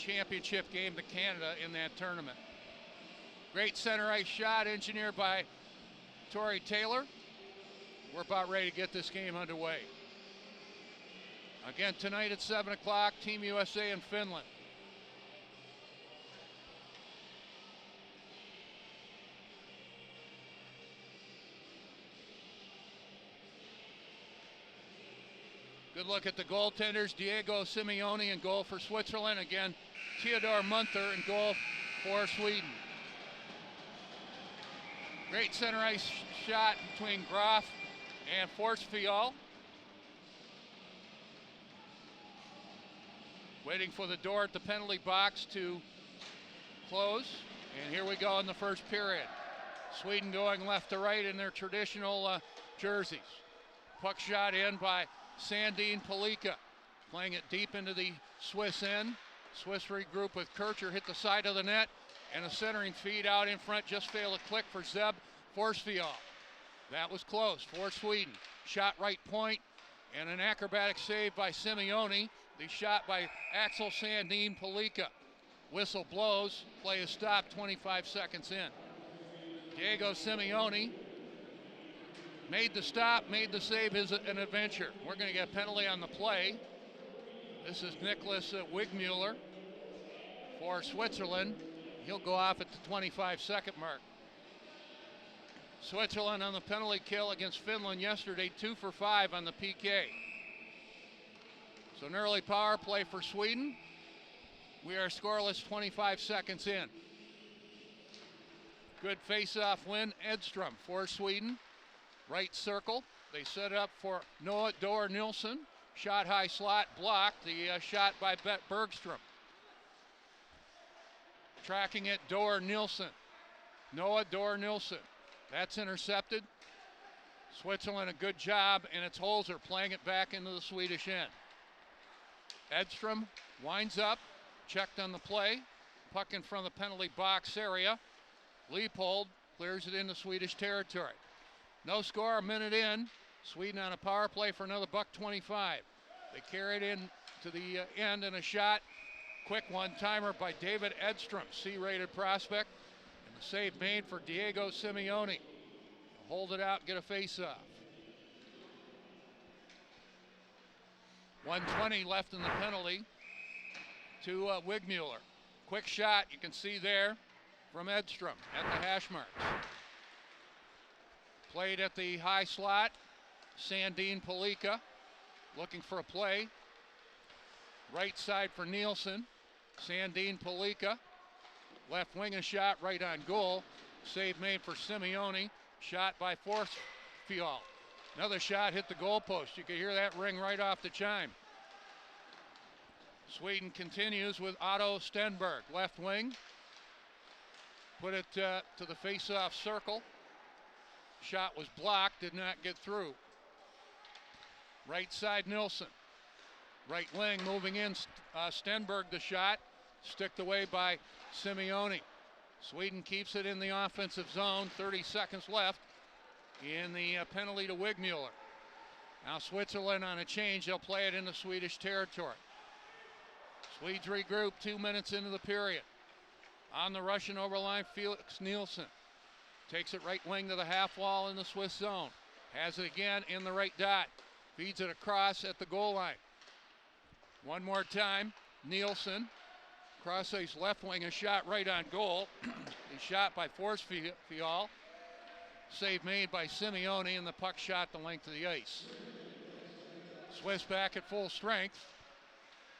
championship game to Canada in that tournament. Great center ice shot engineered by Tori Taylor. We're about ready to get this game underway. Again, tonight at 7 o'clock, Team USA and Finland. Good look at the goaltenders. Diego Simeone in goal for Switzerland. Again, Theodor Munther in goal for Sweden. Great center ice shot between Graf and Forsfjäll. Waiting for the door at the penalty box to close. And here we go in the first period. Sweden going left to right in their traditional jerseys. Puck shot in by Sandin Palika, playing it deep into the Swiss end. Swiss regroup with Kircher, hit the side of the net, and a centering feed out in front just failed to click for Zeb Forsfjäll. That was close for Sweden. Shot right point, and an acrobatic save by Simeone. The shot by Axel Sandin Palika. Whistle blows, play is stopped 25 seconds in. Diego Simeone made the stop, made the save, is an adventure. We're going to get a penalty on the play. This is Nicholas Wigmuller for Switzerland. He'll go off at the 25-second mark. Switzerland on the penalty kill against Finland yesterday, 2 for 5 on the PK. So an early power play for Sweden. We are scoreless 25 seconds in. Good face-off win, Edström for Sweden. Right circle, they set it up for Noah Dor Nilsson. Shot high slot, blocked. The shot by Bergstrom. Tracking it, Dor Nilsson. Noah Dor Nilsson. That's intercepted. Switzerland a good job, and it's Holzer playing it back into the Swedish end. Edström winds up, checked on the play. Puck in front of the penalty box area. Leopold clears it into Swedish territory. No score, a minute in. Sweden on a power play for another $1.25. They carry it in to the end, and a shot. Quick one-timer by David Edström, C-rated prospect. And the save made for Diego Simeone. Hold it out, get a face-off. 1:20 left in the penalty to Wigmuller. Quick shot, you can see there from Edström at the hash marks. Played at the high slot. Sandin Palika looking for a play. Right side for Nielsen. Sandin Palika. Left wing a shot right on goal. Save made for Simeone. Shot by Forsfjäll. Another shot hit the goalpost. You can hear that ring right off the chime. Sweden continues with Otto Stenberg. Left wing. Put it to the face-off circle. Shot was blocked, did not get through. Right side Nilsson. Right wing moving in, Stenberg the shot. Sticked away by Simeone. Sweden keeps it in the offensive zone, 30 seconds left in the penalty to Wigmuller. Now Switzerland on a change, they'll play it into Swedish territory. Swedes regroup 2 minutes into the period. On the Russian overline, Felix Nielsen. Takes it right wing to the half wall in the Swiss zone. Has it again in the right dot. Feeds it across at the goal line. One more time, Nielsen. Cross ice left wing, a shot right on goal. A shot by Forsfjäll. Save made by Simeone, and the puck shot the length of the ice. Swiss back at full strength.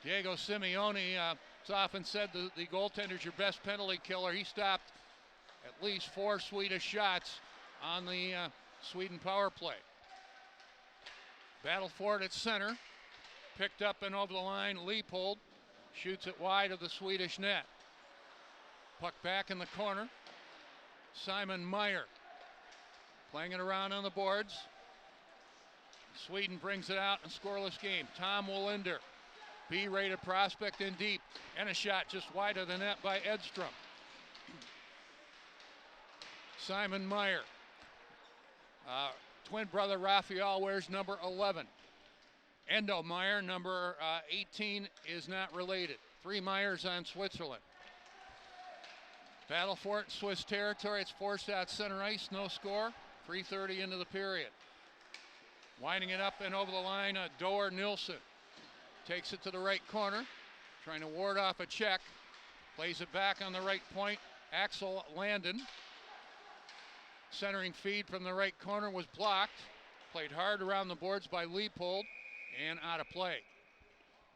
Diego Simeone, it's often said the goaltender's your best penalty killer. He stopped at least 4 Swedish shots on the Sweden power play. Battle for it at center. Picked up and over the line, Leopold shoots it wide of the Swedish net. Puck back in the corner. Simon Meyer playing it around on the boards. Sweden brings it out in a scoreless game. Tom Wallinder, B-rated prospect in deep, and a shot just wide of the net by Edström. Simon Meyer. Twin brother Raphael wears number 11. Endo Meyer, number 18, is not related. 3 Myers on Switzerland. Battle for it in Swiss territory. It's forced out center ice, no score. 3:30 into the period. Winding it up and over the line, Doer Nilsson takes it to the right corner, trying to ward off a check. Plays it back on the right point. Axel Landon. Centering feed from the right corner was blocked. Played hard around the boards by Leopold and out of play.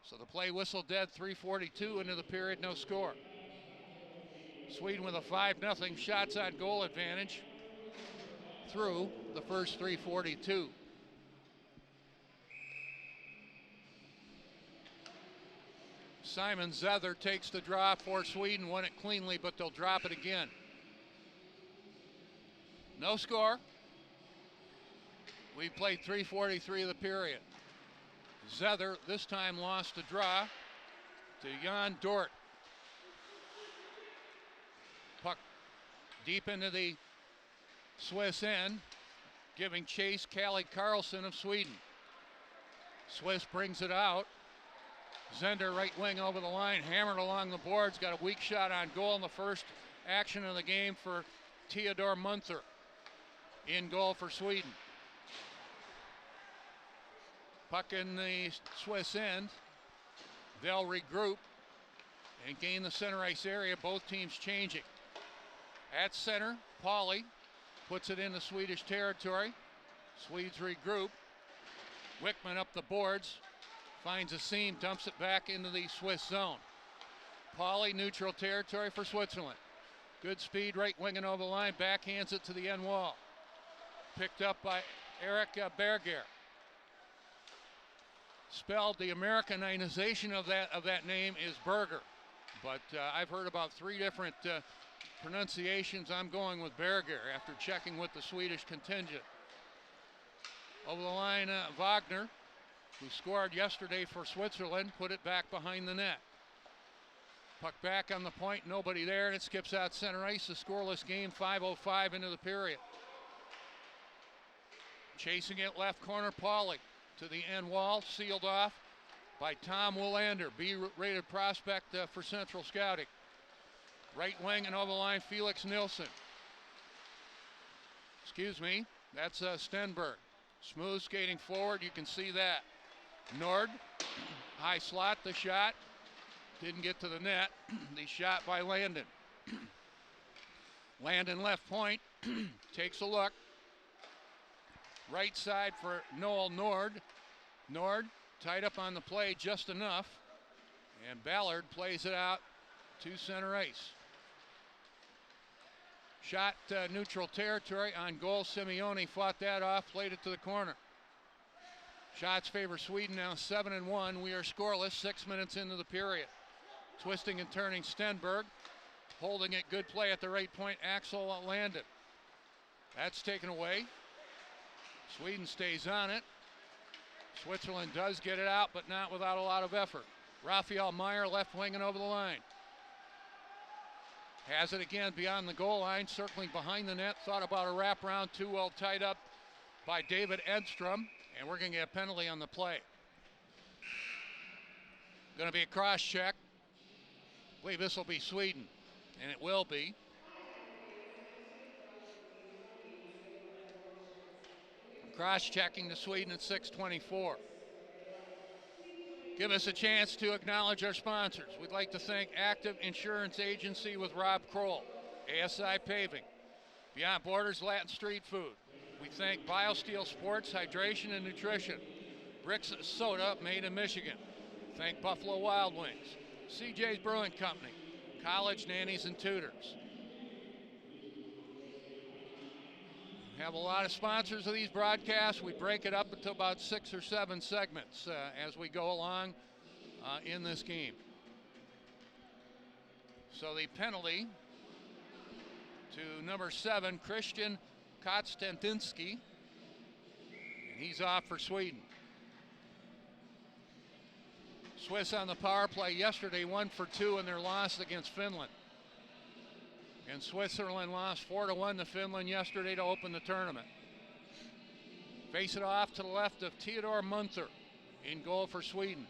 So the play whistle dead, 3:42 into the period, no score. Sweden with a 5-0 shots on goal advantage through the first 3:42. Simon Zether takes the draw for Sweden, won it cleanly, but they'll drop it again. No score. We played 3:43 of the period. Zether this time lost the draw to Jan Dort. Puck deep into the Swiss end, giving chase Kalle Carlson of Sweden. Swiss brings it out. Zender right wing over the line, hammered along the boards, got a weak shot on goal in the first action of the game for Theodor Munther. In goal for Sweden. Puck in the Swiss end. They'll regroup and gain the center ice area, both teams changing. At center, Pauly puts it into Swedish territory. Swedes regroup. Wickman up the boards, finds a seam, dumps it back into the Swiss zone. Pauly, neutral territory for Switzerland. Good speed, right winging over the line, backhands it to the end wall. Picked up by Eric Berger. Spelled, the Americanization of that name is Berger, but I've heard about 3 different pronunciations. I'm going with Berger after checking with the Swedish contingent. Over the line, Wagner, who scored yesterday for Switzerland, put it back behind the net. Puck back on the point, nobody there, and it skips out center ice. A scoreless game, 5:05 into the period. Chasing it left corner, Pauly to the end wall, sealed off by Tom Willander, B-rated prospect for Central Scouting. Right wing and over the line, Felix Nilsson. Excuse me, that's Stenberg. Smooth skating forward, you can see that. Nord, high slot, the shot. Didn't get to the net. The shot by Landon. Landon left point, takes a look. Right side for Noel Nord. Nord tied up on the play just enough. And Ballard plays it out to center ice. Shot neutral territory on goal. Simeone fought that off, played it to the corner. Shots favor Sweden now 7-1. We are scoreless 6 minutes into the period. Twisting and turning Stenberg. Holding it, good play at the right point, Axel Landon. That's taken away. Sweden stays on it. Switzerland does get it out, but not without a lot of effort. Raphael Meyer left wing and over the line. Has it again beyond the goal line, circling behind the net. Thought about a wraparound, too well tied up by David Edstrom, and we're going to get a penalty on the play. Going to be a cross check. I believe this will be Sweden, and it will be. Cross-checking to Sweden at 6:24. Give us a chance to acknowledge our sponsors. We'd like to thank Active Insurance Agency with Rob Kroll, ASI Paving, Beyond Borders Latin Street Food. We thank BioSteel Sports, Hydration and Nutrition, Bricks Soda, made in Michigan. Thank Buffalo Wild Wings, CJ's Brewing Company, College Nannies and Tutors. We have a lot of sponsors of these broadcasts. We break it up into about 6 or 7 segments as we go along in this game. So the penalty to number 7, Christian Konstantinsky, and he's off for Sweden. Swiss on the power play yesterday, 1 for 2 in their loss against Finland. And Switzerland lost 4-1 to Finland yesterday to open the tournament. Face it off to the left of Theodor Munther in goal for Sweden.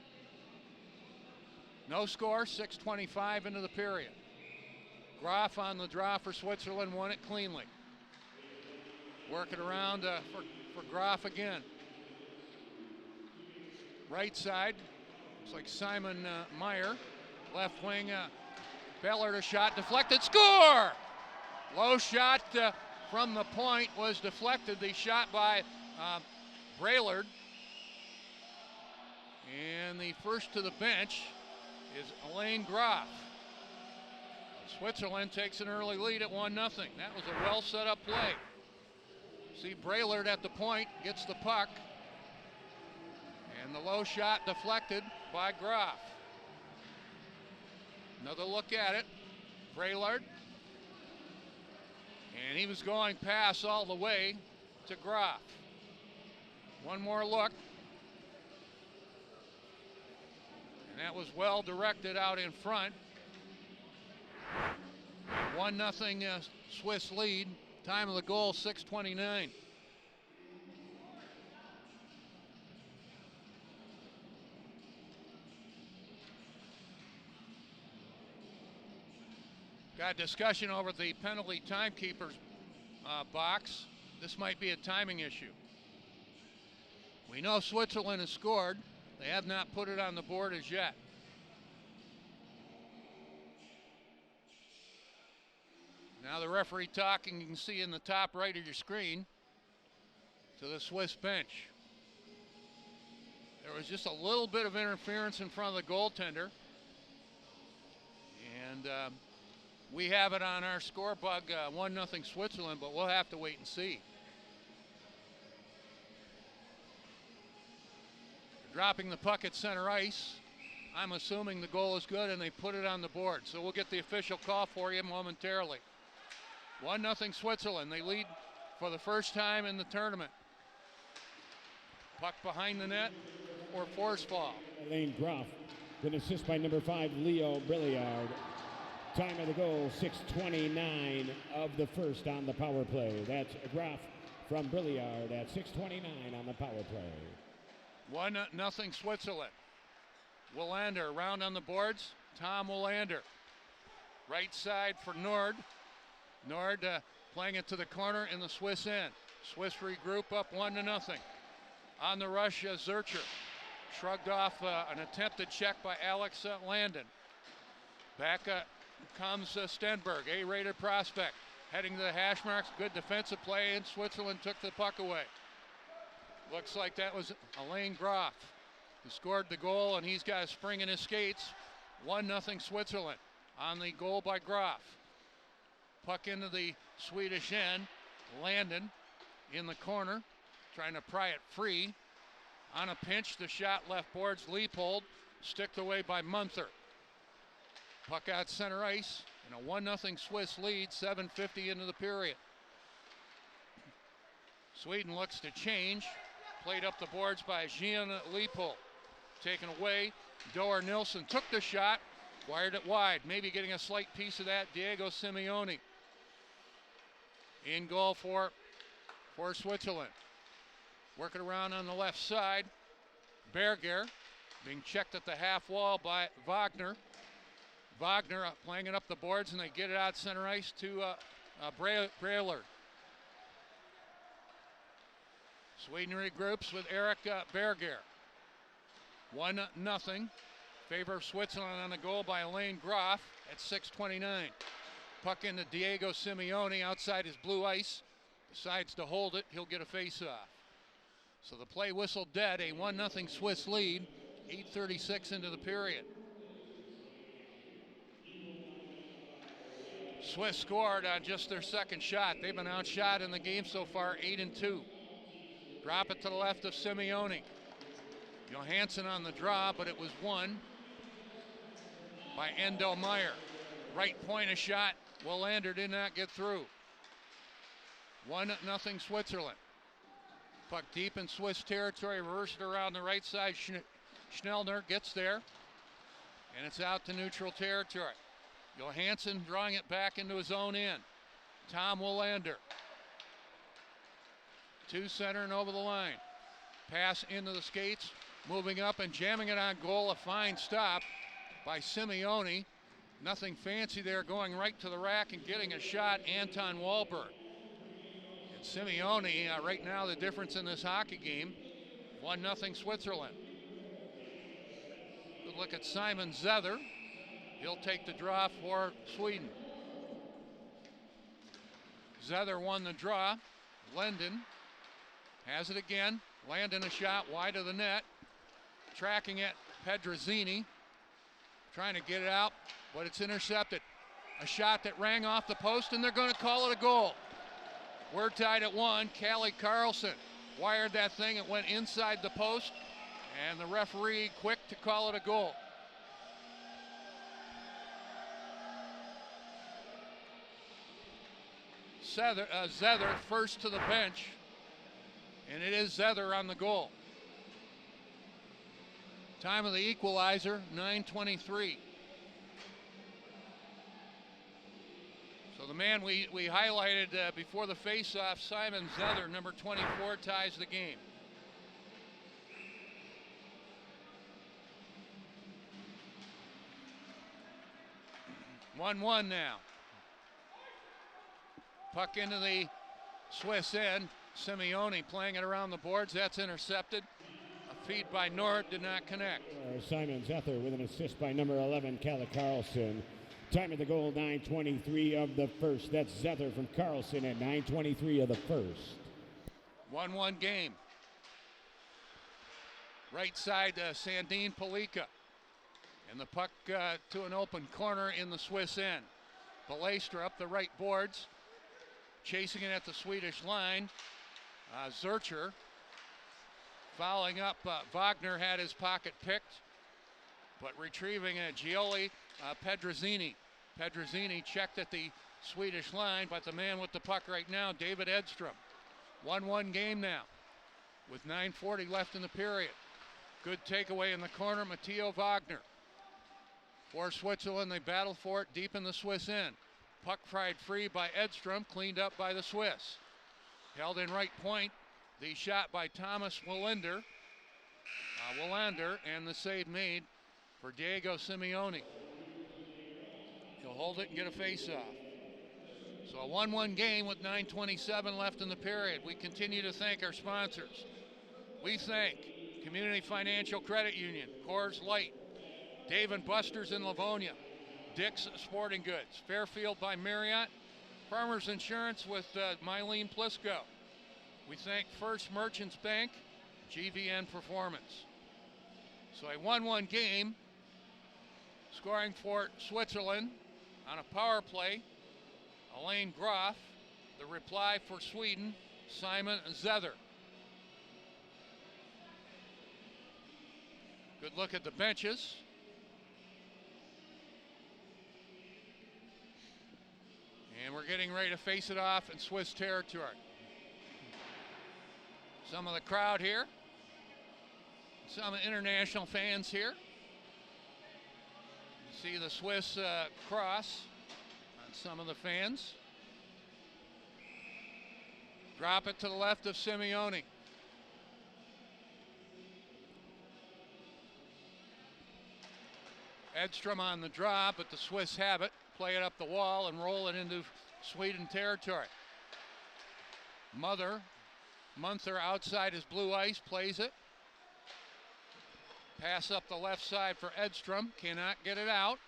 No score, 6:25 into the period. Graf on the draw for Switzerland, won it cleanly. Working around for Graf again. Right side, looks like Simon Meyer. Left wing, Bellard, a shot deflected, score! Low shot from the point was deflected. The shot by Braillard. And the first to the bench is Elaine Graf. Switzerland takes an early lead at 1-0. That was a well set up play. See Braillard at the point, gets the puck. And the low shot deflected by Graf. Another look at it. Braillard. And he was going pass all the way to Graf. One more look. And that was well directed out in front. 1-0 Swiss lead. Time of the goal, 6:29. Got discussion over the penalty timekeeper's box. This might be a timing issue. We know Switzerland has scored. They have not put it on the board as yet. Now the referee talking, you can see in the top right of your screen, to the Swiss bench. There was just a little bit of interference in front of the goaltender. And we have it on our score bug, 1-0 Switzerland, but we'll have to wait and see. Dropping the puck at center ice. I'm assuming the goal is good and they put it on the board. So we'll get the official call for you momentarily. 1-0 Switzerland. They lead for the first time in the tournament. Puck behind the net or force fall. Elaine Graf, an assist by number 5, Leo Brilliard. Time of the goal, 6:29 of the first on the power play. That's Graf from Brilliard at 6:29 on the power play. 1-0 Switzerland. Willander around on the boards. Tom Willander. Right side for Nord. Nord playing it to the corner in the Swiss end. Swiss regroup up 1-0. On the rush, Zurcher. Shrugged off an attempted check by Alex Landon. Back comes Stenberg, A-rated prospect. Heading to the hash marks, good defensive play, and Switzerland took the puck away. Looks like that was Elaine Graf who scored the goal, and he's got a spring in his skates. 1-0 Switzerland on the goal by Graf. Puck into the Swedish end. Landon in the corner, trying to pry it free. On a pinch, the shot left boards, Leopold, sticked away by Munther. Puck out center ice, and a 1-0 Swiss lead, 7:50 into the period. Sweden looks to change. Played up the boards by Jean Leopold. Taken away, Doer Nilsson took the shot, wired it wide, maybe getting a slight piece of that, Diego Simeone. In goal for Switzerland. Working around on the left side, Berger being checked at the half wall by Wagner. Wagner playing it up the boards, and they get it out center ice to Braillard. Sweden regroups with Eric Berger. 1-0. Favor of Switzerland on the goal by Elaine Graf at 6:29. Puck into Diego Simeone outside his blue ice. Decides to hold it. He'll get a face-off. So the play whistled dead. A 1-0 Swiss lead. 8:36 into the period. Swiss scored on just their second shot. They've been outshot in the game so far, 8-2. Drop it to the left of Simeone. Johansson on the draw, but it was won by Endo Meyer. Right point a shot. Willander did not get through. 1-0 Switzerland. Puck deep in Swiss territory, reversed around the right side. Schnellner gets there, and it's out to neutral territory. Johansson drawing it back into his own end. Tom Willander. To center and over the line. Pass into the skates, moving up and jamming it on goal. A fine stop by Simeone. Nothing fancy there, going right to the rack and getting a shot, Anton Wahlberg. And Simeone, right now the difference in this hockey game, 1-0 Switzerland. Good look at Simon Zether. He'll take the draw for Sweden. Zether won the draw. Lendon has it again. Landon a shot wide of the net. Tracking it, Pedrozzini. Trying to get it out, but it's intercepted. A shot that rang off the post, and they're going to call it a goal. We're tied at 1. Callie Carlson wired that thing. It went inside the post, and the referee quick to call it a goal. Zether first to the bench, and it is Zether on the goal. Time of the equalizer, 9:23. So the man we highlighted before the face-off, Simon Zether, number 24, ties the game. (1-1) now. Puck into the Swiss end. Simeone playing it around the boards. That's intercepted. A feed by Nord did not connect. Simon Zether with an assist by number 11, Callie Carlson. Time of the goal, 9:23 of the first. That's Zether from Carlson at 9:23 of the first. 1-1 game. Right side, Sandine Palika. And the puck to an open corner in the Swiss end. Balestra up the right boards. Chasing it at the Swedish line. Zurcher fouling up. Wagner had his pocket picked, but retrieving Gioli, Pedrozzini. Pedrozzini checked at the Swedish line, but the man with the puck right now, David Edstrom. 1-1 game now, with 9:40 left in the period. Good takeaway in the corner, Matteo Wagner. For Switzerland, they battle for it deep in the Swiss end. Puck fried free by Edstrom, cleaned up by the Swiss. Held in right point, the shot by Thomas Willander, and the save made for Diego Simeone. He'll hold it and get a face-off. So a 1-1 game with 9:27 left in the period. We continue to thank our sponsors. We thank Community Financial Credit Union, Coors Light, Dave & Buster's in Livonia, Dick's Sporting Goods, Fairfield by Marriott, Farmers Insurance with Mylene Plisco. We thank First Merchants Bank, GVN Performance. So a 1-1 game, scoring for Switzerland on a power play, Elaine Groff. The reply for Sweden, Simon Zether. Good look at the benches. And we're getting ready to face it off in Swiss territory. Some of the crowd here. Some international fans here. You see the Swiss cross on some of the fans. Drop it to the left of Simeone. Edstrom on the draw, but the Swiss have it. Play it up the wall and roll it into Sweden territory. Munther outside his blue ice, plays it. Pass up the left side for Edstrom, cannot get it out.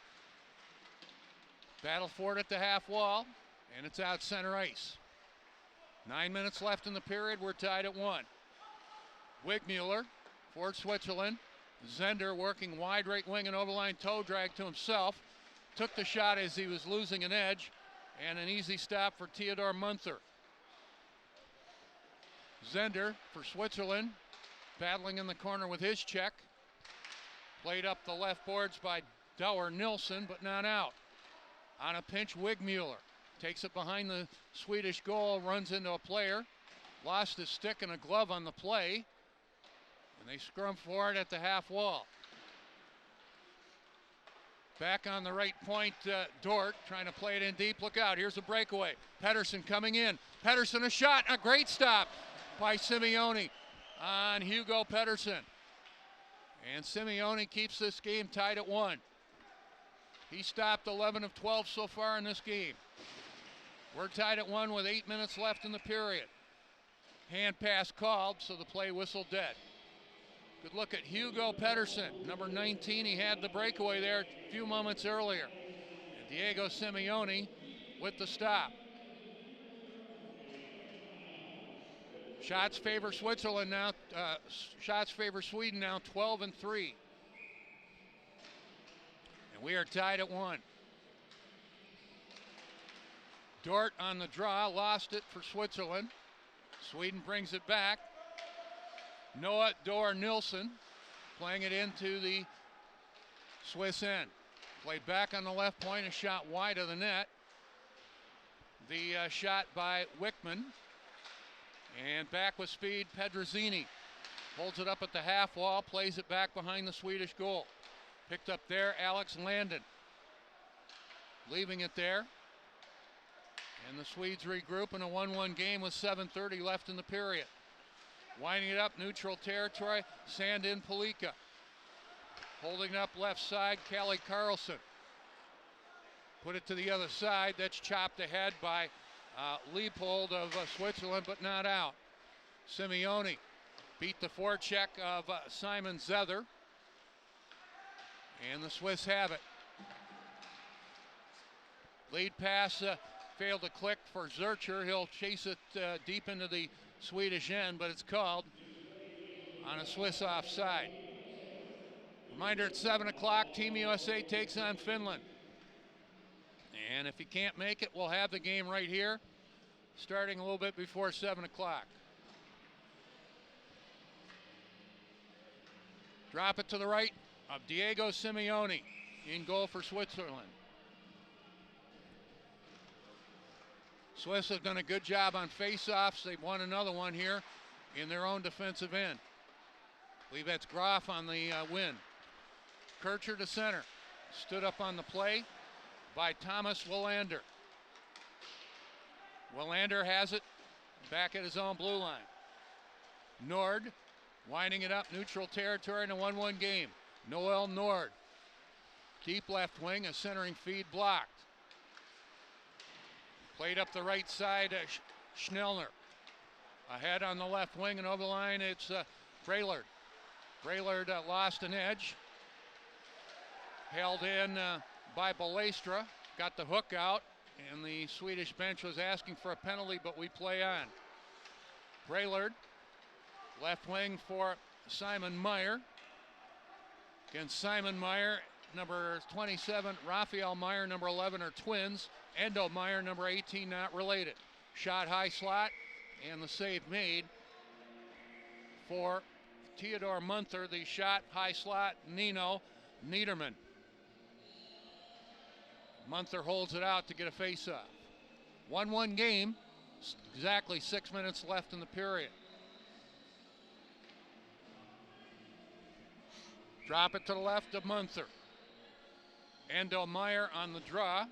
Battle for it at the half wall, and it's out center ice. 9 minutes left in the period, we're tied at 1. Wigmuller for Switzerland. Zender working wide right wing and overline toe drag to himself. Took the shot as he was losing an edge, and an easy stop for Theodor Munther. Zender for Switzerland, battling in the corner with his check. Played up the left boards by Dauer Nilsson, but not out. On a pinch, Wigmuller takes it behind the Swedish goal, runs into a player, lost his stick and a glove on the play, and they scrum for it at the half wall. Back on the right point, Dort trying to play it in deep. Look out, here's a breakaway. Pettersson coming in. Pettersson a shot, a great stop by Simeone on Hugo Pettersson. And Simeone keeps this game tied at 1. He stopped 11 of 12 so far in this game. We're tied at 1 with 8 minutes left in the period. Hand pass called, so the play whistle dead. Good look at Hugo Pedersen, number 19. He had the breakaway there a few moments earlier. And Diego Simeone with the stop. Shots favor Switzerland now. Shots favor Sweden now, 12 and 3. And we are tied at 1. Dort on the draw, lost it for Switzerland. Sweden brings it back. Noah Dor Nilsson playing it into the Swiss end. Played back on the left point, a shot wide of the net. The shot by Wickman. And back with speed, Pedrozzini holds it up at the half wall, plays it back behind the Swedish goal. Picked up there, Alex Landon. Leaving it there. And the Swedes regroup in a 1-1 game with 7:30 left in the period. Winding it up, neutral territory, Sandin Palika. Holding it up left side, Callie Carlson. Put it to the other side, that's chopped ahead by Leopold of Switzerland, but not out. Simeone beat the forecheck of Simon Zether. And the Swiss have it. Lead pass failed to click for Zurcher. He'll chase it deep into the Swedish end, but it's called on a Swiss offside. Reminder at 7 o'clock, Team USA takes on Finland. And if you can't make it, we'll have the game right here, starting a little bit before 7 o'clock. Drop it to the right of Diego Simeone, in goal for Switzerland. Swiss have done a good job on face-offs. They've won another one here in their own defensive end. I believe that's Graf on the win. Kircher to center. Stood up on the play by Thomas Willander. Willander has it back at his own blue line. Nord winding it up neutral territory in a 1-1 game. Noel Nord. Deep left wing, a centering feed blocked. Played up the right side, Schnellner. Ahead on the left wing and over the line, it's Braillard. Braillard lost an edge. Held in by Balestra. Got the hook out, and the Swedish bench was asking for a penalty, but we play on. Braillard, left wing for Simon Meyer. Against Simon Meyer, number 27, Raphael Meyer, number 11 are twins. Endo Meyer, number 18, not related. Shot high slot, and the save made for Theodore Munther. The shot high slot, Nino Niederman. Munther holds it out to get a face-off. 1-1 game, exactly 6 minutes left in the period. Drop it to the left of Munther. Endo Meyer on the draw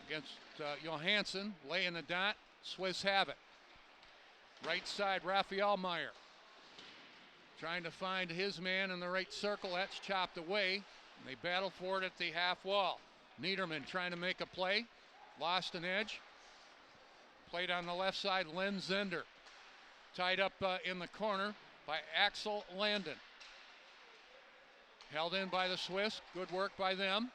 against Johansson, laying the dot. Swiss have it. Right side, Raphael Meyer. Trying to find his man in the right circle. That's chopped away. And they battle for it at the half wall. Niederman trying to make a play. Lost an edge. Played on the left side, Len Zender. Tied up in the corner by Axel Landon. Held in by the Swiss. Good work by them.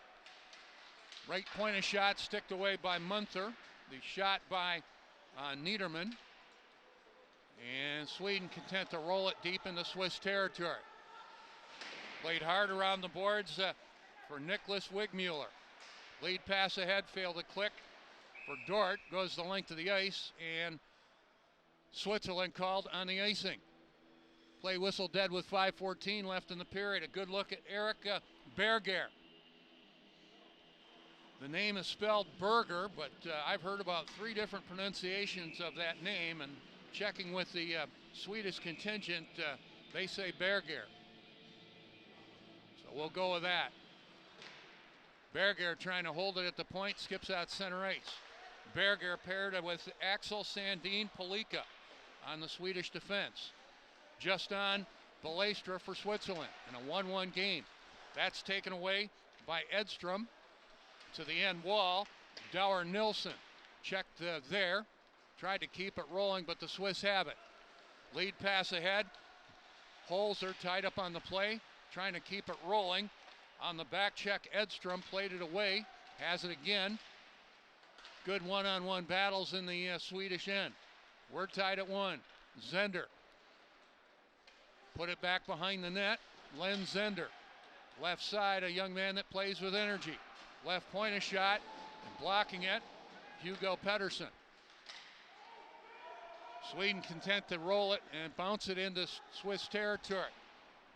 Right point of shot sticked away by Munther. The shot by Niederman. And Sweden content to roll it deep into Swiss territory. Played hard around the boards for Nicholas Wigmuller. Lead pass ahead, failed to click for Dort. Goes the length of the ice, and Switzerland called on the icing. Play whistle dead with 5:14 left in the period. A good look at Eric Berger. The name is spelled Berger, but I've heard about 3 different pronunciations of that name, and checking with the Swedish contingent, they say Berger. So we'll go with that. Berger trying to hold it at the point, skips out center ice. Berger paired with Axel Sandin Palika on the Swedish defense. Just on Balestra for Switzerland in a 1-1 game. That's taken away by Edstrom to the end wall. Dower Nilsson checked there, tried to keep it rolling, but the Swiss have it. Lead pass ahead. Holzer tied up on the play, trying to keep it rolling. On the back check, Edstrom played it away, has it again. Good one-on-one battles in the Swedish end. We're tied at 1. Zender put it back behind the net. Len Zender, left side, a young man that plays with energy. Left point a shot, and blocking it, Hugo Pettersson. Sweden content to roll it and bounce it into Swiss territory.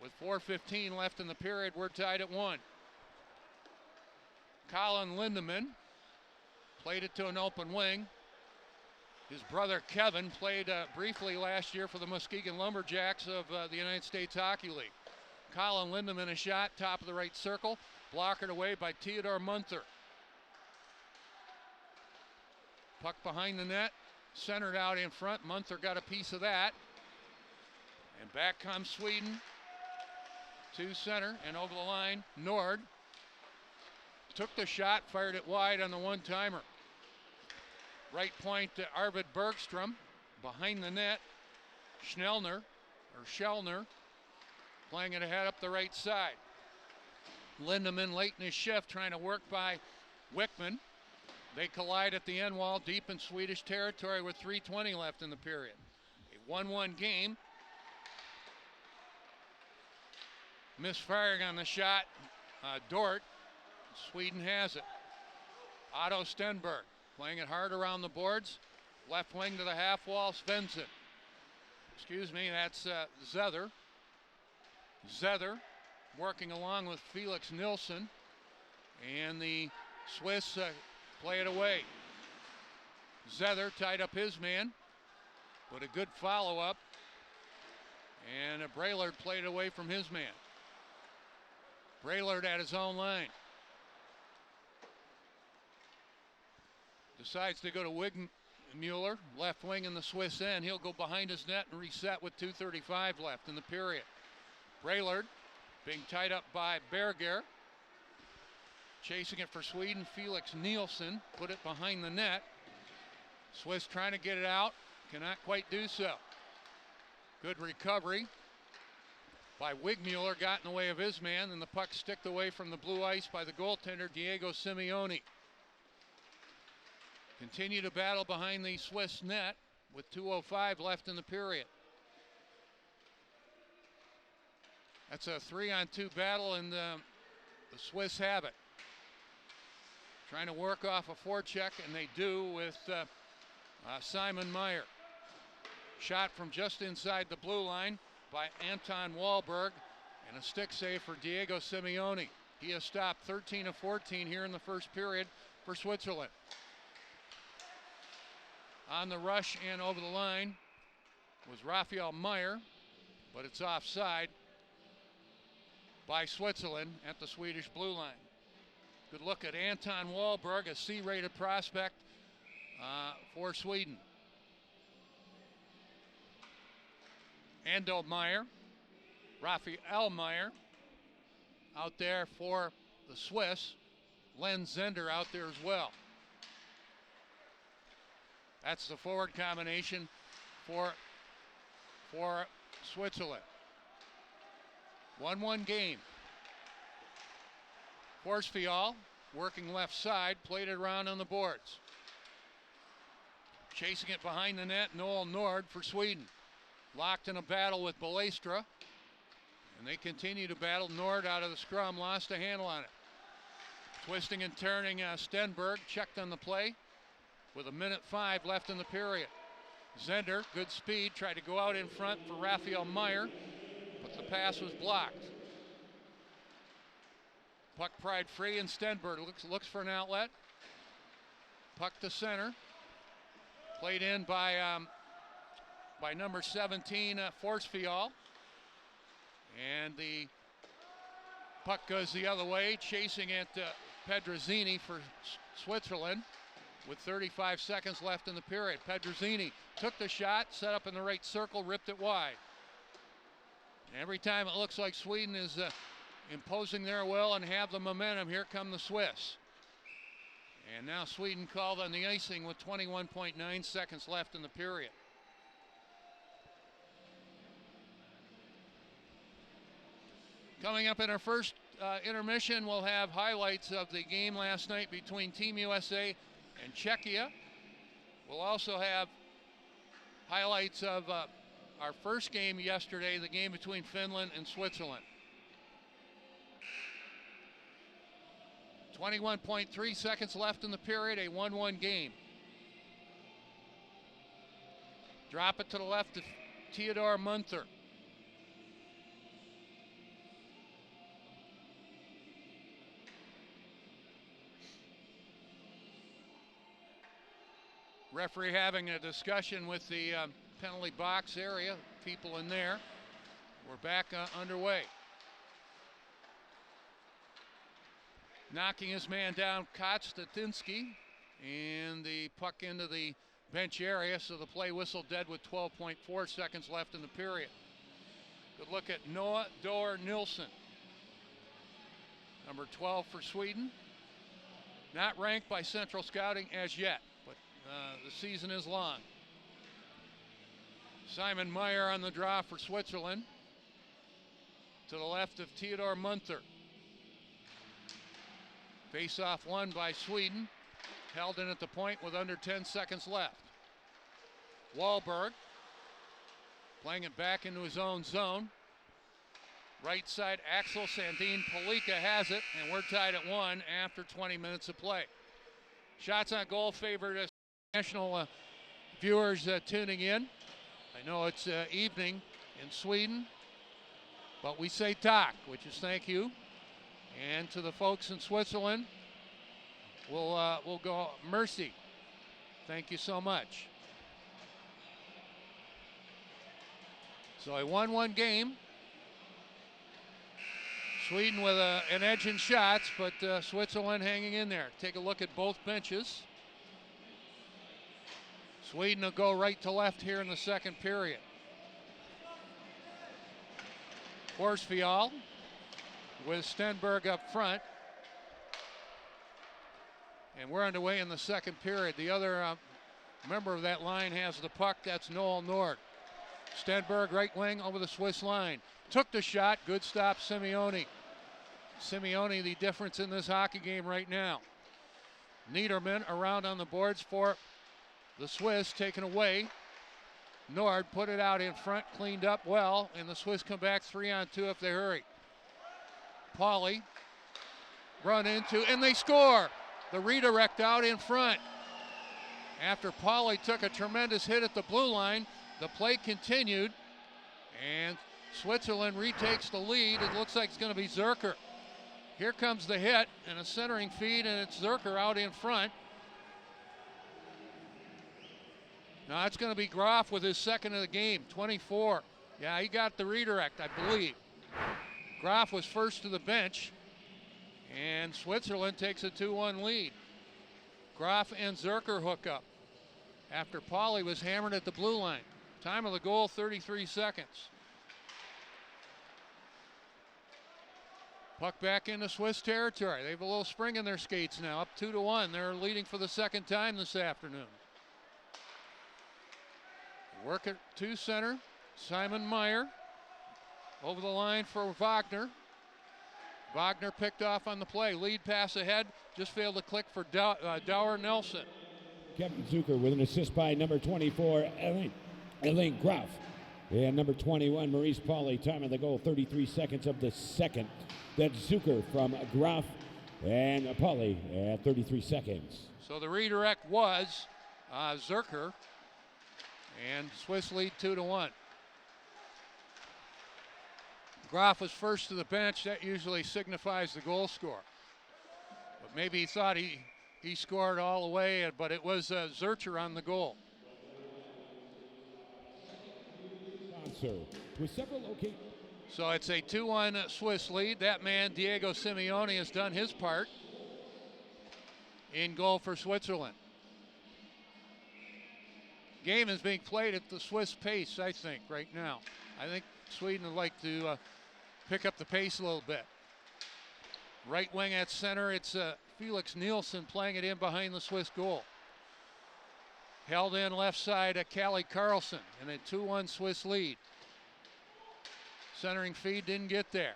With 4:15 left in the period, we're tied at 1. Colin Lindemann played it to an open wing. His brother Kevin played briefly last year for the Muskegon Lumberjacks of the United States Hockey League. Colin Lindemann a shot, top of the right circle, blockered away by Theodore Munther. Puck behind the net, centered out in front. Munther got a piece of that. And back comes Sweden to center and over the line. Nord took the shot, fired it wide on the one-timer. Right point to Arvid Bergstrom. Behind the net, Schellner playing it ahead up the right side. Lindemann late in his shift trying to work by Wickman. They collide at the end wall deep in Swedish territory with 3:20 left in the period. A 1-1 game. Misfiring on the shot, Dort. Sweden has it. Otto Stenberg playing it hard around the boards. Left wing to the half wall, Svensson. Excuse me, that's Zether. Zether working along with Felix Nilsson. And the Swiss play it away. Zether tied up his man, but a good follow-up. And Braillard played away from his man. Braillard at his own line. Decides to go to Wigmuller, left wing in the Swiss end. He'll go behind his net and reset with 2:35 left in the period. Braillard being tied up by Berger. Chasing it for Sweden, Felix Nielsen put it behind the net. Swiss trying to get it out, cannot quite do so. Good recovery by Wigmuller, got in the way of his man, and the puck sticked away from the blue ice by the goaltender Diego Simeone. Continue to battle behind the Swiss net with 2:05 left in the period. That's a 3-on-2 battle, and the Swiss have it. Trying to work off a forecheck, and they do with Simon Meyer. Shot from just inside the blue line by Anton Wahlberg, and a stick save for Diego Simeone. He has stopped 13 of 14 here in the first period for Switzerland. On the rush and over the line was Raphael Meyer, but it's offside by Switzerland at the Swedish blue line. Good look at Anton Wahlberg, a C-rated prospect for Sweden. Ando Meyer, Raphael Meyer out there for the Swiss. Len Zender out there as well. That's the forward combination for Switzerland. 1-1 game. Horsfial working left side, played it around on the boards. Chasing it behind the net, Noel Nord for Sweden. Locked in a battle with Balestra. And they continue to battle. Nord out of the scrum, lost a handle on it. Twisting and turning Stenberg, checked on the play with 1:05 left in the period. Zender, good speed, tried to go out in front for Raphael Meyer, but the pass was blocked. Puck pried free, and Stenberg looks for an outlet. Puck to center. Played in by number 17, Forsfial. And the puck goes the other way, chasing it Pedrozzini for Switzerland with 35 seconds left in the period. Pedrozzini took the shot, set up in the right circle, ripped it wide. And every time it looks like Sweden is imposing their will and have the momentum. Here come the Swiss. And now Sweden called on the icing with 21.9 seconds left in the period. Coming up in our first intermission, we'll have highlights of the game last night between Team USA and Czechia. We'll also have highlights of our first game yesterday, the game between Finland and Switzerland. 21.3 seconds left in the period, a 1-1 game. Drop it to the left of Theodore Munther. Referee having a discussion with the penalty box area, people in there. We're back underway. Knocking his man down, Konstantinsky, and the puck into the bench area, so the play whistle dead with 12.4 seconds left in the period. Good look at Noah Dor Nilsson, number 12 for Sweden. Not ranked by Central Scouting as yet, but the season is long. Simon Meyer on the draw for Switzerland, to the left of Theodore Munther. Face-off won by Sweden, held in at the point with under 10 seconds left. Wahlberg playing it back into his own zone. Right side, Axel Sandin Palika has it, and we're tied at 1 after 20 minutes of play. Shots on goal favored national viewers tuning in. I know it's evening in Sweden, but we say tack, which is thank you. And to the folks in Switzerland, we'll go mercy. Thank you so much. So a 1-1 game. Sweden with an edge in shots, but Switzerland hanging in there. Take a look at both benches. Sweden will go right to left here in the second period. Horsfield with Stenberg up front. And we're underway in the second period. The other member of that line has the puck. That's Noel Nord. Stenberg, right wing, over the Swiss line. Took the shot. Good stop, Simeone. Simeone, the difference in this hockey game right now. Niederman around on the boards for the Swiss, taken away. Nord put it out in front, cleaned up well, and the Swiss come back 3-on-2 if they hurry. Pauly run into, and they score. The redirect out in front. After Pauly took a tremendous hit at the blue line, the play continued, and Switzerland retakes the lead. It looks like it's going to be Zerker. Here comes the hit and a centering feed, and it's Zerker out in front. Now it's going to be Groff with his second of the game, 24. Yeah, he got the redirect, I believe. Groff was first to the bench, and Switzerland takes a 2-1 lead. Groff and Zerker hook up after Pauly was hammered at the blue line. Time of the goal, 33 seconds. Puck back into Swiss territory. They have a little spring in their skates now, up 2-1. They're leading for the second time this afternoon. Work it to center. Simon Meyer over the line for Wagner. Wagner picked off on the play. Lead pass ahead. Just failed to click for Dower Nelson. Kevin Zucker with an assist by number 24, Elaine Groff. And number 21, Maurice Pauly. Time of the goal, 33 seconds of the second. That's Zucker from Groff and Pauly at 33 seconds. So the redirect was Zerker. And Swiss lead 2-1. Groff was first to the bench. That usually signifies the goal score. But maybe he thought he scored all the way, but it was Zercher on the goal. So it's a 2-1 Swiss lead. That man, Diego Simeone, has done his part in goal for Switzerland. Game is being played at the Swiss pace, I think, right now. I think Sweden would like to pick up the pace a little bit. Right wing at center, it's Felix Nielsen playing it in behind the Swiss goal. Held in left side, Kalle Carlson, and a 2-1 Swiss lead. Centering feed didn't get there.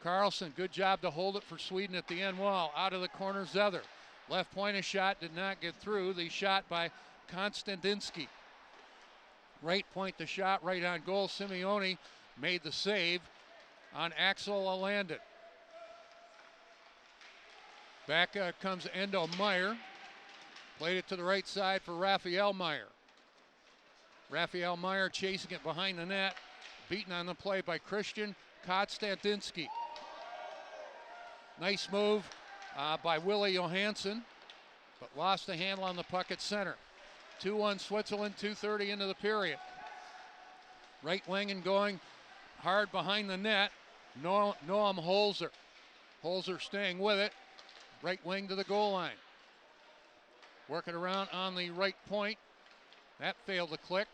Carlson, good job to hold it for Sweden at the end wall. Out of the corner, Zether. Left pointed shot did not get through. The shot by Konstantinsky. Right point the shot, right on goal. Simeone made the save on Axel Alandon. Back comes Endo Meyer. Played it to the right side for Raphael Meyer. Raphael Meyer chasing it behind the net. Beaten on the play by Christian Konstantinsky. Nice move by Willie Johansson, but lost the handle on the puck at center. 2-1 Switzerland, 2:30 into the period. Right wing and going hard behind the net, Noam Holzer. Holzer staying with it. Right wing to the goal line. Working around on the right point. That failed to click.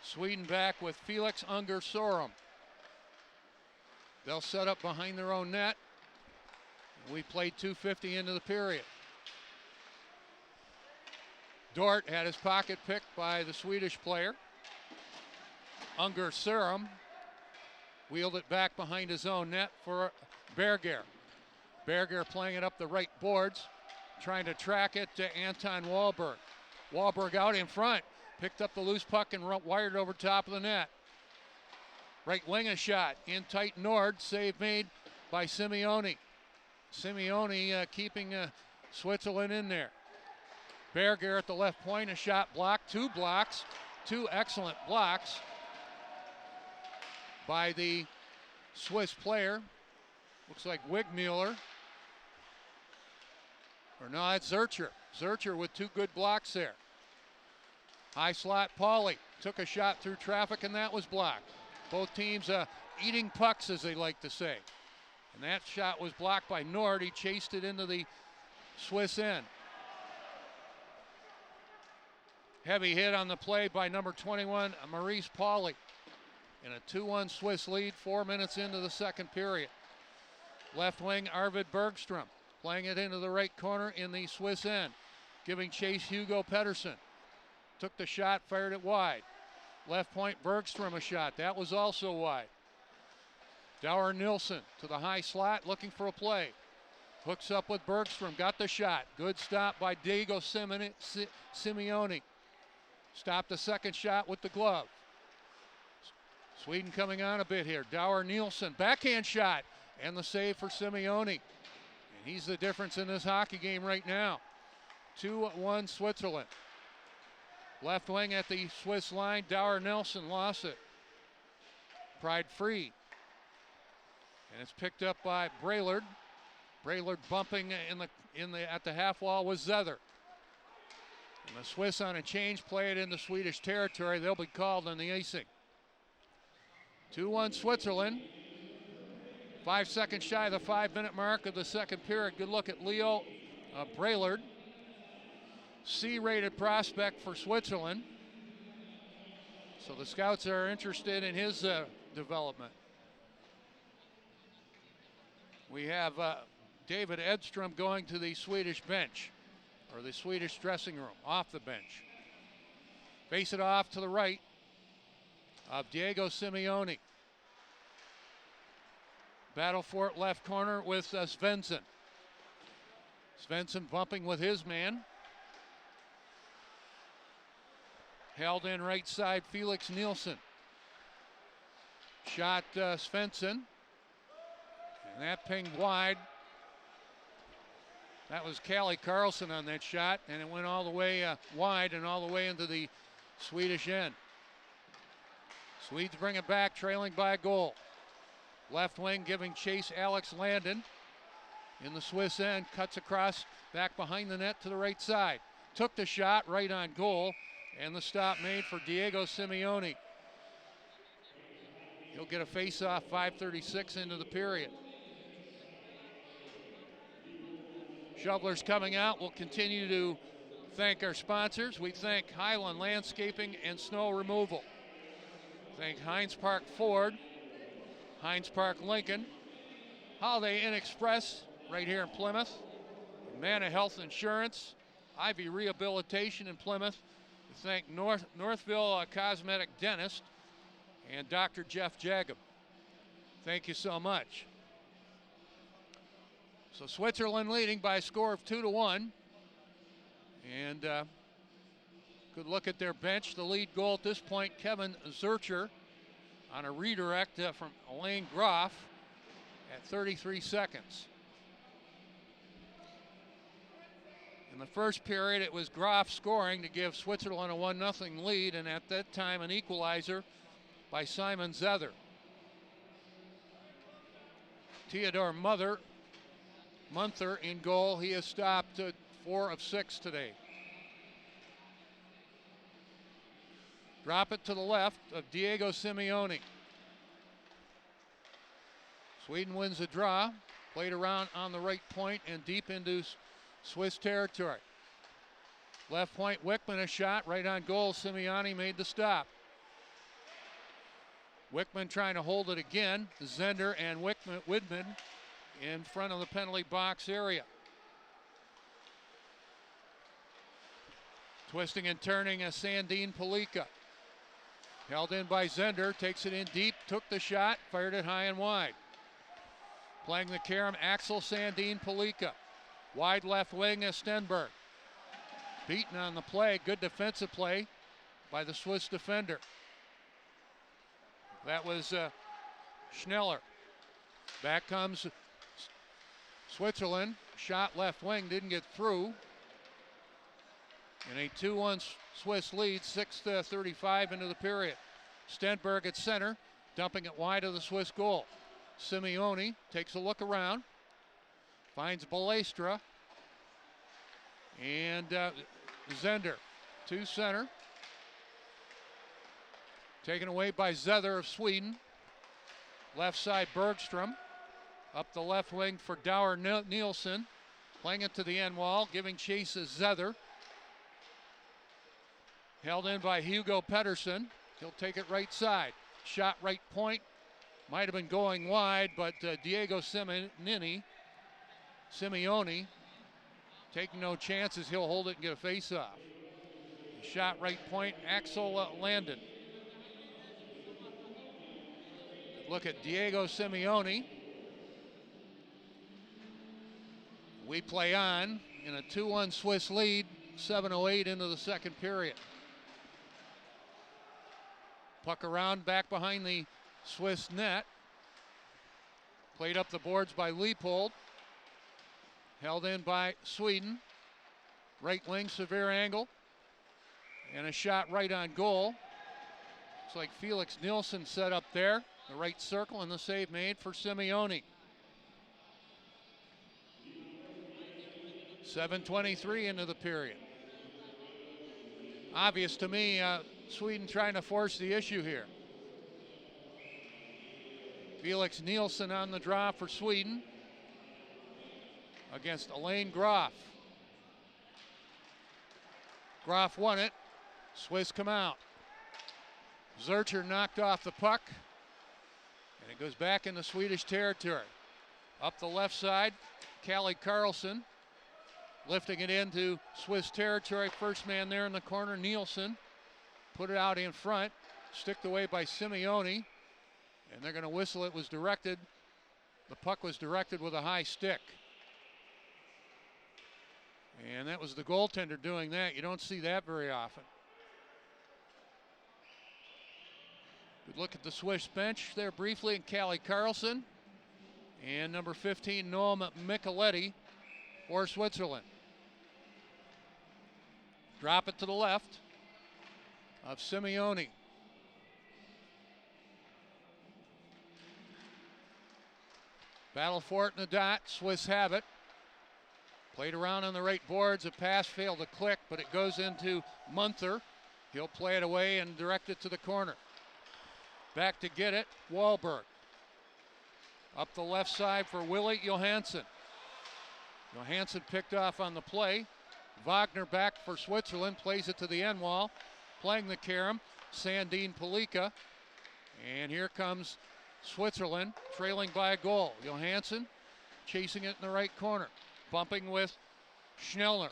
Sweden back with Felix Unger Sorum. They'll set up behind their own net. We played 2:50 into the period. Dort had his pocket picked by the Swedish player. Unger Sorum wheeled it back behind his own net for Berger. Berger playing it up the right boards, trying to track it to Anton Wahlberg. Wahlberg out in front, picked up the loose puck and wired over top of the net. Right wing a shot, in tight Nord, save made by Simeone. Simeone keeping Switzerland in there. Berger at the left point, a shot blocked, two blocks, two excellent blocks by the Swiss player. Looks like Wigmuller. Or no, it's Zurcher. Zurcher with two good blocks there. High slot, Pauly took a shot through traffic and that was blocked. Both teams eating pucks, as they like to say. And that shot was blocked by Nord. He chased it into the Swiss end. Heavy hit on the play by number 21, Maurice Pauly. And a 2-1 Swiss lead 4 minutes into the second period. Left wing, Arvid Bergstrom. Playing it into the right corner in the Swiss end. Giving chase, Hugo Pettersson. Took the shot, fired it wide. Left point, Bergstrom a shot. That was also wide. Dower Nilsson to the high slot, looking for a play. Hooks up with Bergstrom, got the shot. Good stop by Diego Simeone. Stopped the second shot with the glove. Sweden coming on a bit here. Dower Nilsson, backhand shot, and the save for Simeone. And he's the difference in this hockey game right now. 2-1 Switzerland. Left wing at the Swiss line, Dower Nelson lost it. Pride free. And it's picked up by Braillard. Braillard bumping at the half wall with Zether. And the Swiss on a change play it into Swedish territory. They'll be called on the icing. 2-1 Switzerland. 5 seconds shy of the 5-minute mark of the second period. Good look at Leo Braillard. C-rated prospect for Switzerland. So the scouts are interested in his development. We have David Edstrom going to the Swedish bench, or the Swedish dressing room, off the bench. Face it off to the right of Diego Simeone. Battle for it left corner with Svensson. Svensson bumping with his man. Held in right side, Felix Nielsen. Shot Svensson. And that pinged wide. That was Kalle Carlson on that shot, and it went all the way wide and all the way into the Swedish end. Swedes bring it back, trailing by a goal. Left wing giving chase, Alex Landon. In the Swiss end, cuts across, back behind the net to the right side. Took the shot, right on goal, and the stop made for Diego Simeone. He'll get a face-off, 5:36 into the period. Shovelers coming out. We'll continue to thank our sponsors. We thank Highland Landscaping and Snow Removal. Thank Heinz Park Ford, Heinz Park Lincoln, Holiday Inn Express right here in Plymouth, Humana Health Insurance, Ivy Rehabilitation in Plymouth. We thank Northville Cosmetic Dentist and Dr. Jeff Jagum. Thank you so much. So Switzerland leading by a score of 2-1. And good look at their bench. The lead goal at this point, Kevin Zurcher on a redirect from Elaine Groff at 33 seconds. In the first period, it was Groff scoring to give Switzerland a 1-0 lead, and at that time an equalizer by Simon Zether. Theodore Munther in goal. He has stopped 4 of 6 today. Drop it to the left of Diego Simeone. Sweden wins the draw. Played around on the right point and deep into Swiss territory. Left point, Wickman a shot right on goal. Simeone made the stop. Wickman trying to hold it again. Zender and Widman in front of the penalty box area. Twisting and turning a Sandine Palika. Held in by Zender, takes it in deep, took the shot, fired it high and wide. Playing the carom, Axel Sandine Palika. Wide left wing is Stenberg. Beaten on the play, good defensive play by the Swiss defender. That was Schneller. Back comes Switzerland. Shot left wing, didn't get through. And a 2-1 Swiss lead, 6:35 into the period. Stenberg at center, dumping it wide of the Swiss goal. Simeone takes a look around, finds Balestra, and Zender to center. Taken away by Zether of Sweden. Left side Bergstrom. Up the left wing for Dauer Nielsen. Playing it to the end wall, giving chase to Zether. Held in by Hugo Pedersen. He'll take it right side. Shot right point. Might have been going wide, but Diego Simeone taking no chances. He'll hold it and get a face-off. Shot right point, Axel Landon. Look at Diego Simeone. We play on in a 2-1 Swiss lead, 7:08 into the second period. Puck around back behind the Swiss net. Played up the boards by Leopold. Held in by Sweden. Right wing, severe angle. And a shot right on goal. Looks like Felix Nielsen set up there. The right circle and the save made for Simeone. 7:23 into the period. Obvious to me, Sweden trying to force the issue here. Felix Nielsen on the draw for Sweden against Elaine Groff. Groff won it. Swiss come out. Zurcher knocked off the puck. And it goes back into Swedish territory. Up the left side, Callie Carlson. Lifting it into Swiss territory. First man there in the corner, Nielsen. Put it out in front. Sticked away by Simeone. And they're going to whistle. It was directed. The puck was directed with a high stick. And that was the goaltender doing that. You don't see that very often. Good look at the Swiss bench there briefly, and Callie Carlson. And number 15, Noam Micheletti for Switzerland. Drop it to the left of Simeone. Battle for it in the dot. Swiss have it. Played around on the right boards. A pass failed to click, but it goes into Munther. He'll play it away and direct it to the corner. Back to get it, Wahlberg. Up the left side for Willie Johansson. Johansson picked off on the play. Wagner back for Switzerland, plays it to the end wall. Playing the carom, Sandine Palika. And here comes Switzerland trailing by a goal. Johansson chasing it in the right corner. Bumping with Schnellner.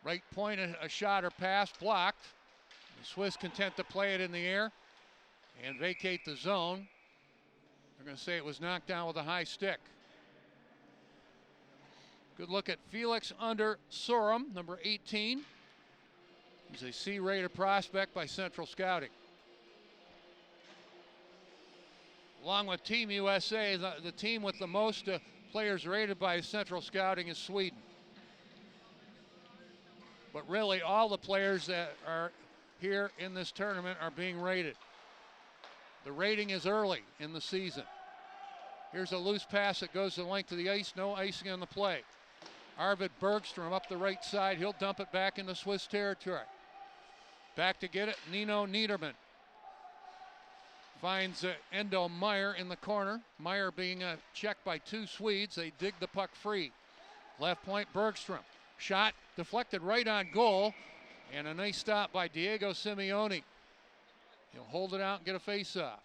Right point, a shot or pass blocked. The Swiss content to play it in the air and vacate the zone. They're going to say it was knocked down with a high stick. Good look at Felix under Sorum, number 18. He's a C-rated prospect by Central Scouting. Along with Team USA, the team with the most players rated by Central Scouting is Sweden. But really, all the players that are here in this tournament are being rated. The rating is early in the season. Here's a loose pass that goes the length of the ice, no icing on the play. Arvid Bergstrom up the right side, he'll dump it back into Swiss territory. Back to get it, Nino Niederman. Finds Endo Meyer in the corner. Meyer being checked by two Swedes. They dig the puck free. Left point, Bergstrom. Shot deflected right on goal. And a nice stop by Diego Simeone. He'll hold it out and get a face-off.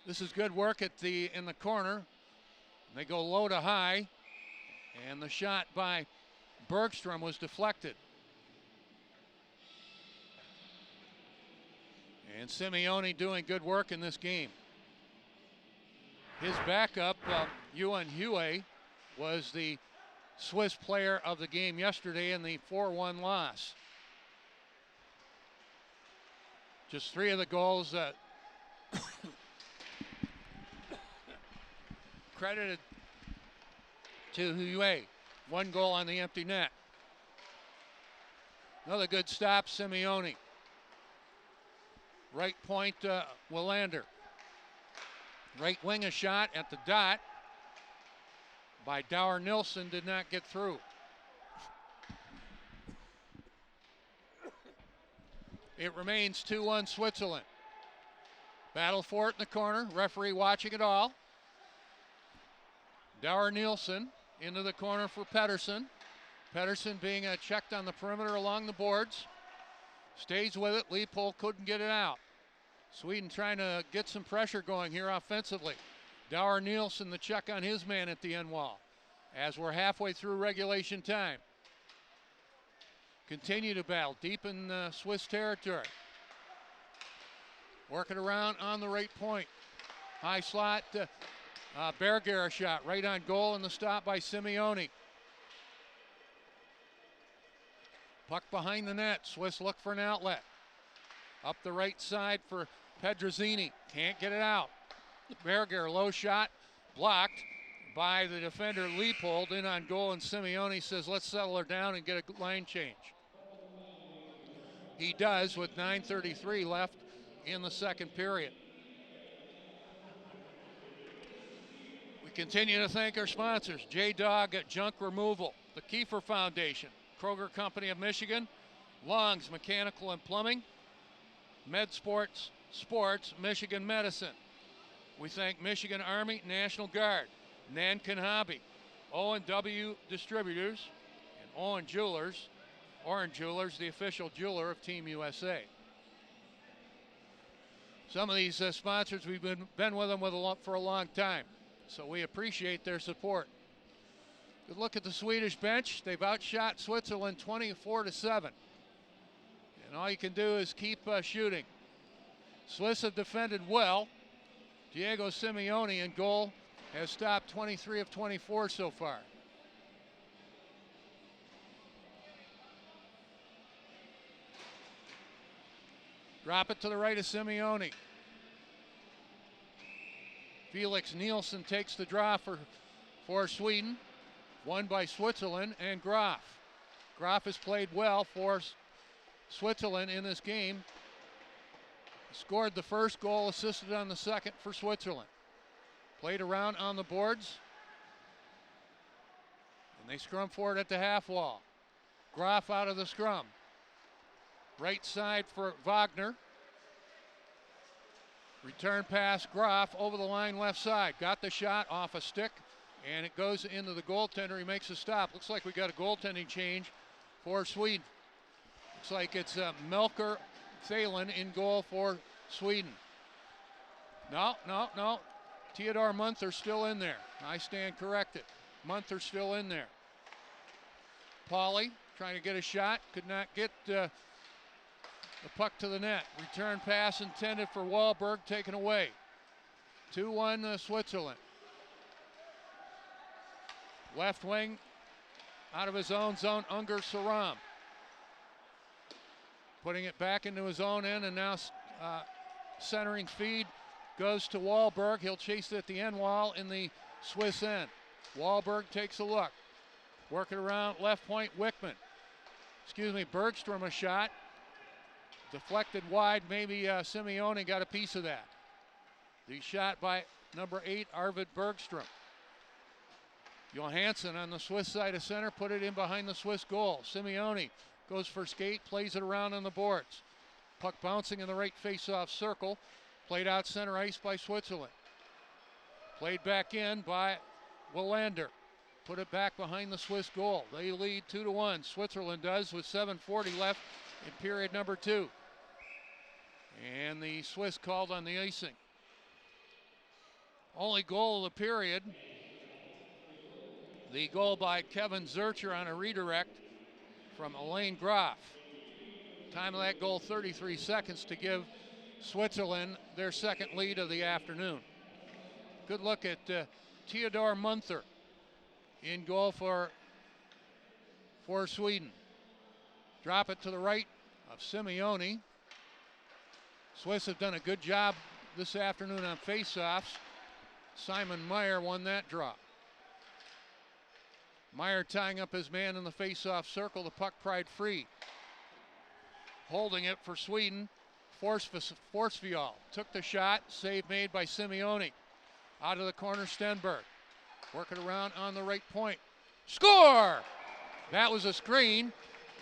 This is good work in the corner. They go low to high. And the shot by Bergstrom was deflected. And Simeone doing good work in this game. His backup, Yuan Hue, was the Swiss player of the game yesterday in the 4-1 loss. Just 3 of the goals credited to Hue. 1 goal on the empty net. Another good stop, Simeone. Right point, Willander. Right wing, a shot at the dot by Dower Nilsson, did not get through. It remains 2-1 Switzerland. Battle for it in the corner, referee watching it all. Dower Nilsson into the corner for Pettersson. Pettersson being checked on the perimeter along the boards. Stays with it, Leopold couldn't get it out. Sweden trying to get some pressure going here offensively. Dower Nilsson, the check on his man at the end wall. As we're halfway through regulation time. Continue to battle deep in Swiss territory. Working around on the right point. High slot, Berger shot right on goal and the stop by Simeone. Puck behind the net, Swiss look for an outlet. Up the right side for Pedrozzini, can't get it out. Berger, low shot, blocked by the defender Leopold, in on goal, and Simeone says let's settle her down and get a line change. He does with 9:33 left in the second period. We continue to thank our sponsors, J-Dog at Junk Removal, the Kiefer Foundation, Kroger Company of Michigan, Long's Mechanical and Plumbing, MedSports Sports, Michigan Medicine. We thank Michigan Army National Guard, Nankin Hobby, O&W Distributors, and Orange Jewelers, the official jeweler of Team USA. Some of these sponsors, we've been with them for a long time, so we appreciate their support. Good look at the Swedish bench. They've outshot Switzerland 24-7. And all you can do is keep shooting. Swiss have defended well. Diego Simeone in goal has stopped 23 of 24 so far. Drop it to the right of Simeone. Felix Nielsen takes the draw for Sweden. Won by Switzerland and Graf. Graf has played well for Switzerland in this game. Scored the first goal, assisted on the second for Switzerland. Played around on the boards. And they scrum for it at the half wall. Graf out of the scrum. Right side for Wagner. Return pass, Graf over the line left side. Got the shot off a stick, and it goes into the goaltender. He makes a stop. Looks like we got a goaltending change for Sweden. Looks like it's Melker Thalen in goal for Sweden. No. Theodore Munther still in there. I stand corrected. Munther still in there. Pauly trying to get a shot. Could not get the puck to the net. Return pass intended for Wahlberg, taken away. 2-1 Switzerland. Left wing out of his own zone, Unger Saram. Putting it back into his own end, and now centering feed goes to Wahlberg. He'll chase it at the end wall in the Swiss end. Wahlberg takes a look. Working around left point, Bergstrom a shot. Deflected wide, maybe Simeone got a piece of that. The shot by number 8, Arvid Bergstrom. Johansson on the Swiss side of center, put it in behind the Swiss goal. Simeone goes for skate, plays it around on the boards. Puck bouncing in the right face-off circle. Played out center ice by Switzerland. Played back in by Willander. Put it back behind the Swiss goal. They lead 2-1. Switzerland does with 7:40 left in period number 2. And the Swiss called on the icing. Only goal of the period. The goal by Kevin Zurcher on a redirect from Alain Graf. Time of that goal, 33 seconds to give Switzerland their second lead of the afternoon. Good look at Theodore Munther in goal for Sweden. Drop it to the right of Simeone. Swiss have done a good job this afternoon on faceoffs. Simon Meyer won that draw. Meyer tying up his man in the faceoff circle, the puck pried free. Holding it for Sweden, Forsvial took the shot, save made by Simeone. Out of the corner, Stenberg. Working around on the right point. Score! That was a screen.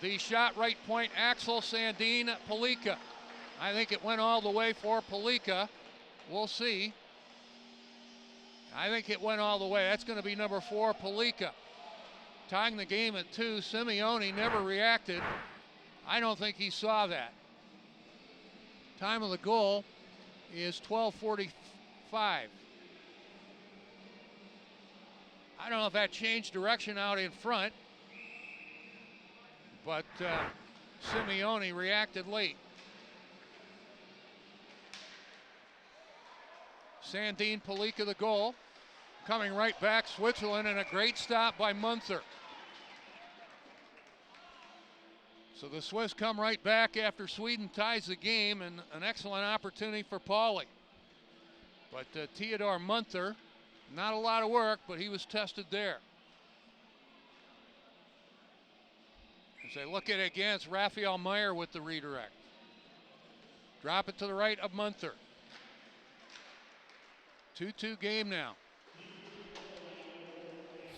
The shot right point, Axel Sandin Palika. I think it went all the way for Palika. We'll see. I think it went all the way. That's going to be number 4, Palika. Tying the game at 2. Simeone never reacted. I don't think he saw that. Time of the goal is 12:45. I don't know if that changed direction out in front, but Simeone reacted late. Sandin Palika the goal. Coming right back, Switzerland, and a great stop by Munther. So the Swiss come right back after Sweden ties the game, and an excellent opportunity for Pauly. But Theodore Munther, not a lot of work, but he was tested there. As they look at it again, it's Raphael Meyer with the redirect. Drop it to the right of Munther. 2-2 game now.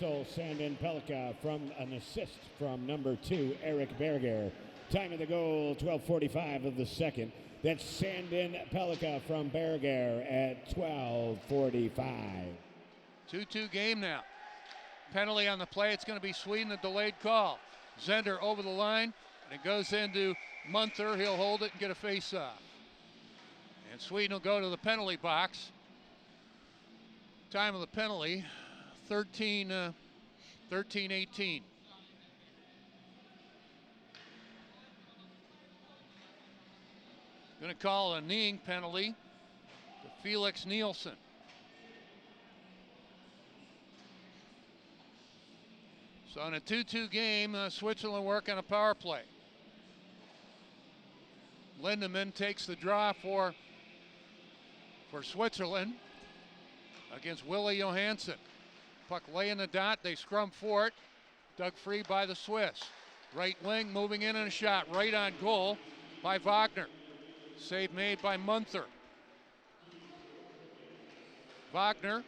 So Sandin Pelika from an assist from number 2, Eric Berger. Time of the goal, 12:45 of the second. That's Sandin Pelika from Berger at 12:45. 2-2 game now. Penalty on the play. It's going to be Sweden, a delayed call. Zender over the line, and it goes into Munther. He'll hold it and get a face-off. And Sweden will go to the penalty box. Time of the penalty, 13-18. Going to call a kneeing penalty to Felix Nielsen. So in a 2-2 game, Switzerland work on a power play. Lindemann takes the draw for Switzerland against Willie Johansson. Puck lay in the dot, they scrum for it. Dug free by the Swiss. Right wing moving in and a shot right on goal by Wagner. Save made by Munther. Wagner,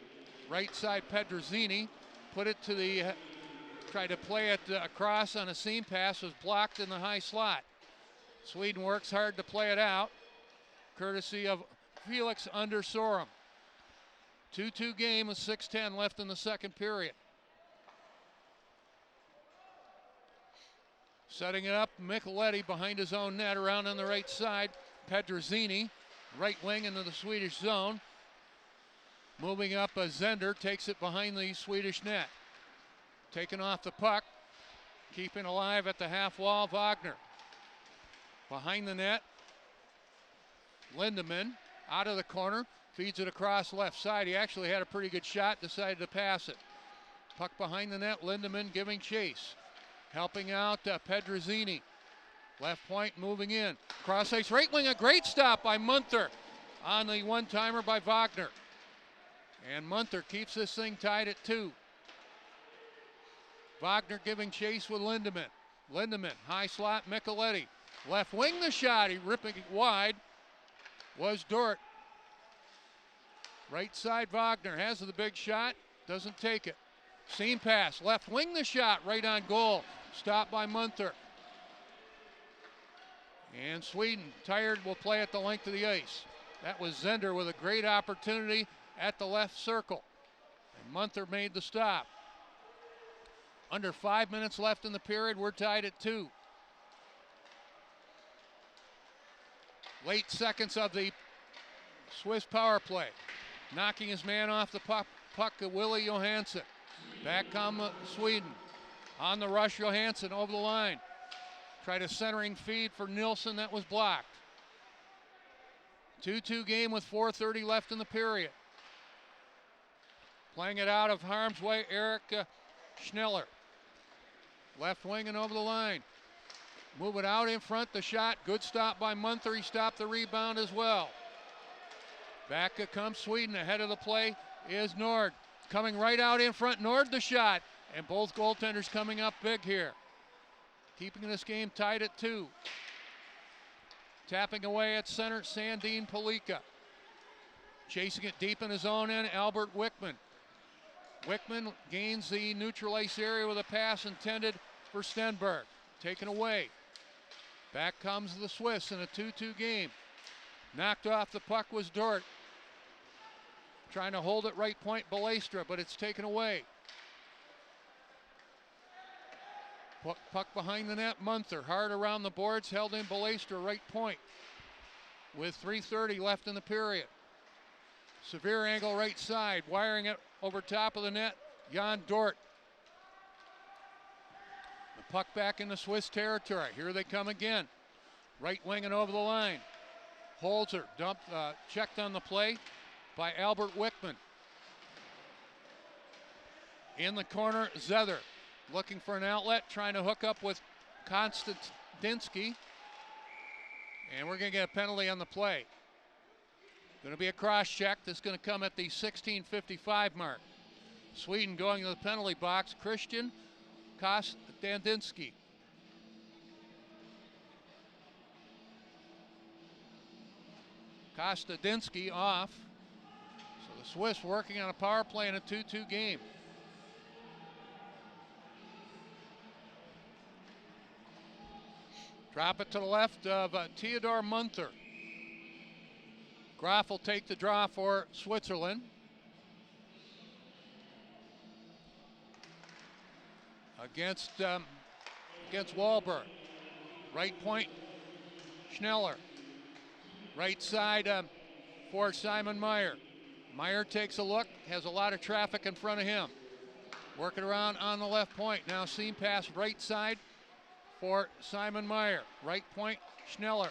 right side Pedrozzini, put it to the, tried to play it across on a seam pass, was blocked in the high slot. Sweden works hard to play it out, courtesy of Felix Undersorum. 2-2 game with 6:10 left in the second period. Setting it up, Micheletti behind his own net, around on the right side. Pedrazzini, right wing into the Swedish zone. Moving up, Zender takes it behind the Swedish net. Taking off the puck, keeping alive at the half wall, Wagner. Behind the net, Lindemann out of the corner, feeds it across left side. He actually had a pretty good shot, decided to pass it. Puck behind the net, Lindemann giving chase. Helping out Pedrazzini. Left point moving in. Cross ice right wing, a great stop by Munther on the one-timer by Wagner. And Munther keeps this thing tied at 2. Wagner giving chase with Lindemann. Lindemann, high slot, Micheletti. Left wing the shot, he ripping it wide. Was Dort. Right side, Wagner has the big shot, doesn't take it. Seam pass, left wing the shot, right on goal. Stopped by Munther. And Sweden, tired, will play at the length of the ice. That was Zender with a great opportunity at the left circle. And Munther made the stop. Under 5 minutes left in the period, we're tied at 2. Late seconds of the Swiss power play. Knocking his man off the puck Willie Johansson. Back come Sweden. On the rush, Johansson over the line. Tried a centering feed for Nilsson, that was blocked. 2-2 game with 4:30 left in the period. Playing it out of harm's way, Eric Schneller. Left wing and over the line. Move it out in front, the shot. Good stop by Munther. He stopped the rebound as well. Back comes Sweden. Ahead of the play is Nord. Coming right out in front, Nord the shot. And both goaltenders coming up big here. Keeping this game tied at 2. Tapping away at center, Sandin Palika. Chasing it deep in his own end, Albert Wickman. Wickman gains the neutral ice area with a pass intended for Stenberg. Taken away. Back comes the Swiss in a 2-2 game. Knocked off the puck was Dort. Trying to hold it right point, Balestra, but it's taken away. Puck behind the net, Munther. Hard around the boards, held in Balestra, right point. With 3:30 left in the period. Severe angle right side, wiring it over top of the net, Jan Dort. The puck back in the Swiss territory. Here they come again. Right wing and over the line. Holzer checked on the play by Albert Wickman. In the corner, Zether looking for an outlet, trying to hook up with Konstantinsky. And we're going to get a penalty on the play. Going to be a cross check. This is going to come at the 16:55 mark. Sweden going to the penalty box, Christian Konstantinsky. Kostadinsky off. So the Swiss working on a power play in a 2-2 game. Drop it to the left of Theodor Munther. Graf will take the draw for Switzerland. Against Wahlberg. Right point, Schneller. Right side for Simon Meyer. Meyer takes a look, has a lot of traffic in front of him. Working around on the left point. Now seam pass right side for Simon Meyer. Right point, Schneller.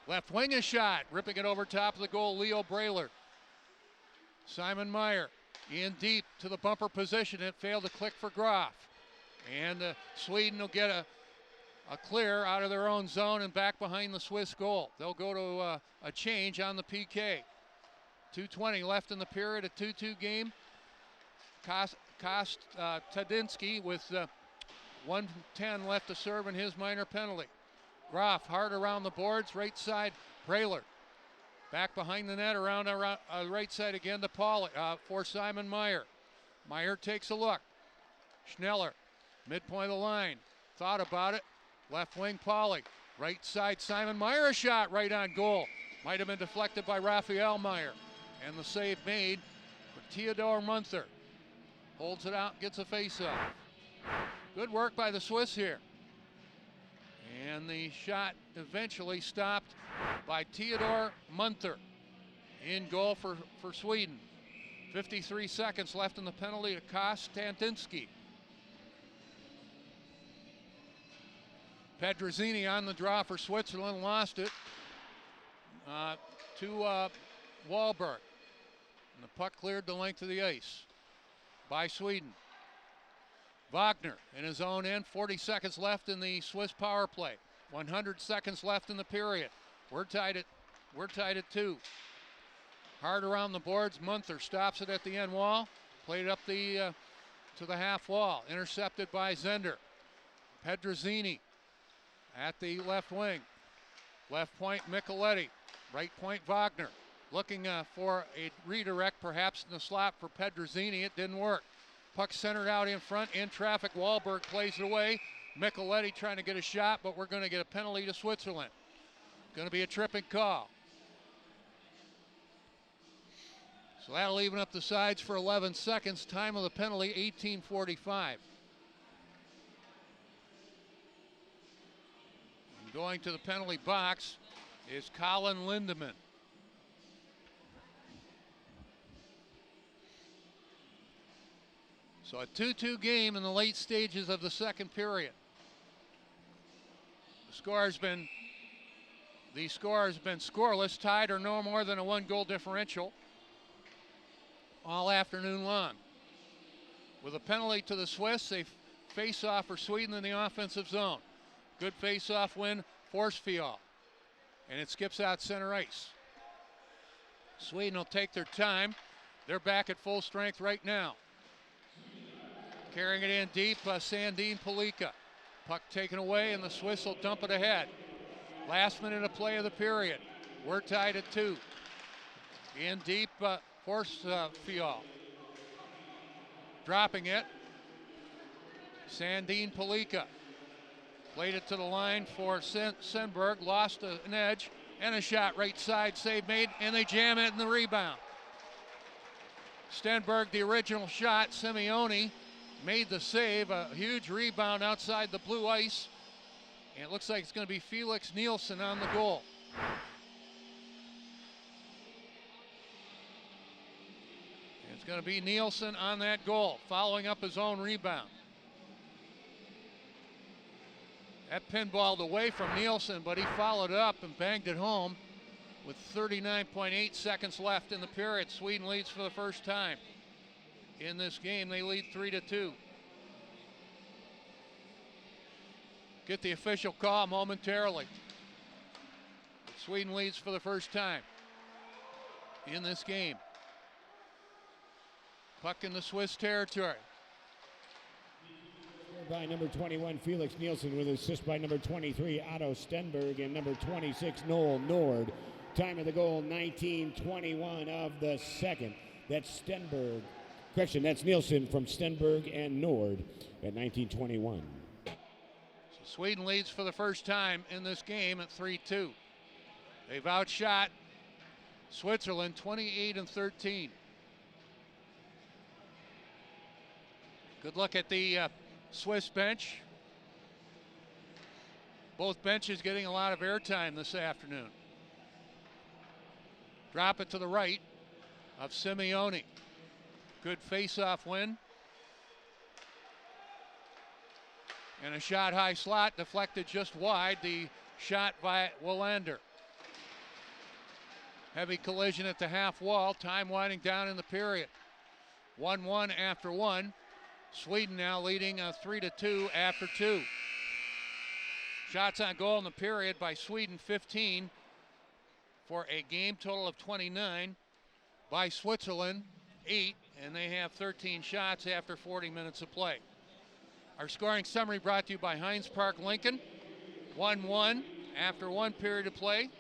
Left wing a shot, ripping it over top of the goal, Leo Braillard. Simon Meyer in deep to the bumper position. It failed to click for Graf. And Sweden will get a clear out of their own zone and back behind the Swiss goal. They'll go to a change on the PK. 2:20 left in the period, a 2-2 game. Kostadinsky with 1:10 left to serve in his minor penalty. Graf hard around the boards, right side, Braillard. Back behind the net, around right side again to Paul for Simon Meyer. Meyer takes a look. Schneller, midpoint of the line, thought about it. Left wing, Pauly. Right side, Simon Meyer, a shot right on goal. Might have been deflected by Raphael Meyer. And the save made for Theodor Munther. Holds it out, gets a face-off. Good work by the Swiss here. And the shot eventually stopped by Theodor Munther. In goal for Sweden. 53 seconds left in the penalty to Konstantinsky. Pedrozzini on the draw for Switzerland, lost it to Wahlberg. And the puck cleared the length of the ice by Sweden. Wagner in his own end, 40 seconds left in the Swiss power play. 100 seconds left in the period. We're tied at 2. Hard around the boards, Munther stops it at the end wall. Played up to the half wall, intercepted by Zender. Pedrozzini at the left wing. Left point, Micheletti. Right point, Wagner. Looking for a redirect, perhaps in the slot for Pedrozzini. It didn't work. Puck centered out in front, in traffic. Wahlberg plays it away. Micheletti trying to get a shot, but we're going to get a penalty to Switzerland. Going to be a tripping call. So that'll even up the sides for 11 seconds. Time of the penalty, 18:45. And going to the penalty box is Colin Lindemann. So a 2-2 game in the late stages of the second period. The score has been scoreless, tied or no more than a 1-goal differential all afternoon long. With a penalty to the Swiss, they face off for Sweden in the offensive zone. Good face-off win, Forsfjord. And it skips out center ice. Sweden will take their time. They're back at full strength right now. Carrying it in deep, Sandin Palika. Puck taken away, and the Swiss will dump it ahead. Last minute of play of the period. We're tied at 2. In deep, Forsfjord. Dropping it. Sandin Palika. Played it to the line for Sundberg. Lost an edge. And a shot right side. Save made. And they jam it in the rebound. Stenberg, the original shot. Simeone made the save. A huge rebound outside the blue ice. And it looks like it's going to be Felix Nielsen on the goal. It's going to be Nielsen on that goal, following up his own rebound. That pinballed away from Nielsen, but he followed up and banged it home with 39.8 seconds left in the period. Sweden leads for the first time in this game. They lead 3-2. Get the official call momentarily. Sweden leads for the first time in this game. Puck in the Swiss territory. By number 21, Felix Nielsen, with assist by number 23, Otto Stenberg, and number 26, Noel Nord. Time of the goal, 19:21 of the second. That's Stenberg. Correction, that's Nielsen from Stenberg and Nord at 19:21. So Sweden leads for the first time in this game at 3-2. They've outshot Switzerland 28-13. Good look at the Swiss bench. Both benches getting a lot of airtime this afternoon. Drop it to the right of Simeone. Good face-off win. And a shot high slot deflected just wide. The shot by Willander. Heavy collision at the half wall. Time winding down in the period. 1-1 after 1. Sweden now leading 3-2 after 2. Shots on goal in the period by Sweden, 15 for a game total of 29. By Switzerland, 8, and they have 13 shots after 40 minutes of play. Our scoring summary brought to you by Heinz Park Lincoln. 1-1 after 1 period of play.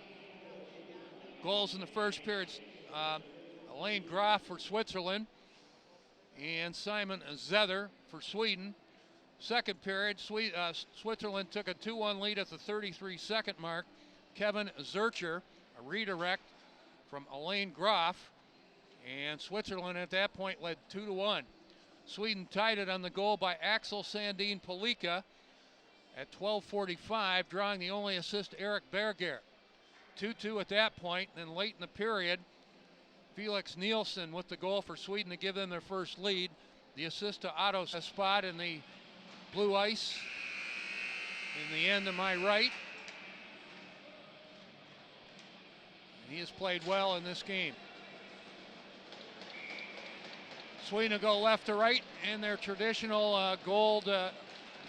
Goals in the first period, Alain Graf for Switzerland and Simon Zether for Sweden. Second period, Switzerland took a 2-1 lead at the 33-second mark. Kevin Zurcher, a redirect from Alain Graf, and Switzerland at that point led 2-1. Sweden tied it on the goal by Axel Sandin Palika. at 12:45, drawing the only assist, Eric Berger. 2-2 at that point. And then late in the period, Felix Nielsen with the goal for Sweden to give them their first lead. The assist to Otto, a spot in the blue ice in the end to my right. And he has played well in this game. Sweden go left to right in their traditional gold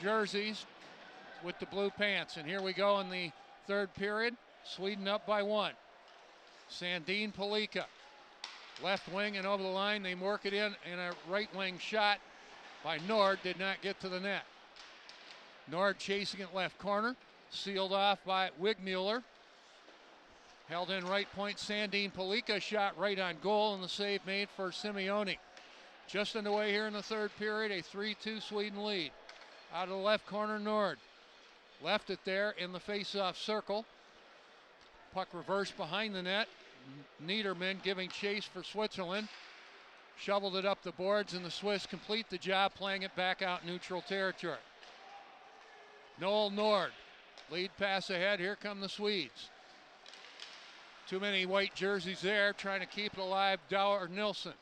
jerseys with the blue pants. And here we go in the third period. Sweden up by 1. Sandin Palika, left wing and over the line. They work it in a right wing shot by Nord. Did not get to the net. Nord chasing it left corner. Sealed off by Wigmuller. Held in right point. Sandin Palika shot right on goal, and the save made for Simeone. Just underway here in the third period, a 3-2 Sweden lead. Out of the left corner, Nord. Left it there in the face-off circle. Puck reversed behind the net. Niederman giving chase for Switzerland. Shoveled it up the boards, and the Swiss complete the job, playing it back out neutral territory. Noel Nord, lead pass ahead. Here come the Swedes. Too many white jerseys there, trying to keep it alive. Dauer Nilsson.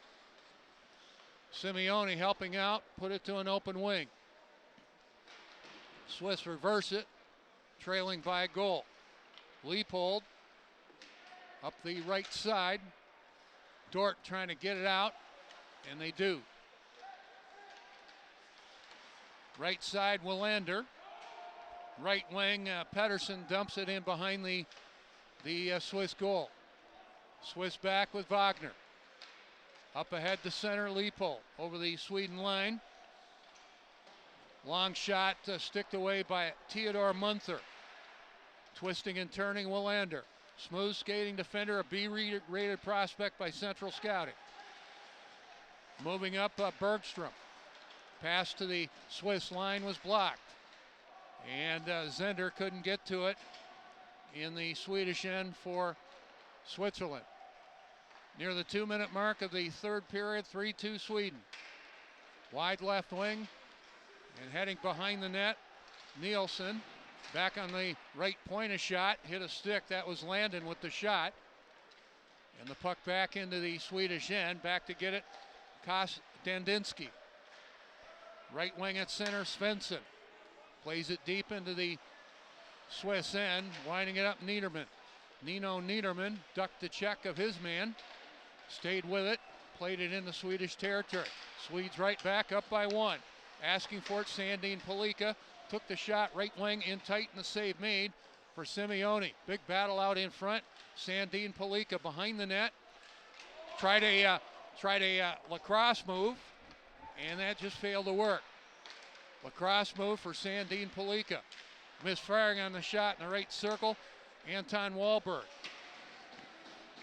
Simeone helping out, put it to an open wing. Swiss reverse it, trailing by a goal. Leopold up the right side. Dort trying to get it out, and they do. Right side, Willander. Right wing, Pedersen dumps it in behind the Swiss goal. Swiss back with Wagner. Up ahead to center, Leopold over the Sweden line. Long shot sticked away by Theodore Munther. Twisting and turning, Willander. Smooth skating defender, a B-rated prospect by Central Scouting. Moving up, Bergstrom. Pass to the Swiss line was blocked. And Zender couldn't get to it in the Swedish end for Switzerland. Near the 2-minute mark of the third period, 3-2 Sweden. Wide left wing and heading behind the net, Nielsen. Back on the right point, a shot, hit a stick. That was Landon with the shot. And the puck back into the Swedish end. Back to get it, Dandinsky. Right wing at center, Svensson. Plays it deep into the Swiss end, winding it up, Niederman. Nino Niederman ducked the check of his man. Stayed with it, played it into Swedish territory. Swedes right back, up by 1. Asking for it, Sandin Palika. Took the shot, right wing in tight, and the save made for Simeone. Big battle out in front. Sandin Palika behind the net. Tried a lacrosse move, and that just failed to work. Lacrosse move for Sandin Palika. Misfiring on the shot in the right circle, Anton Wahlberg.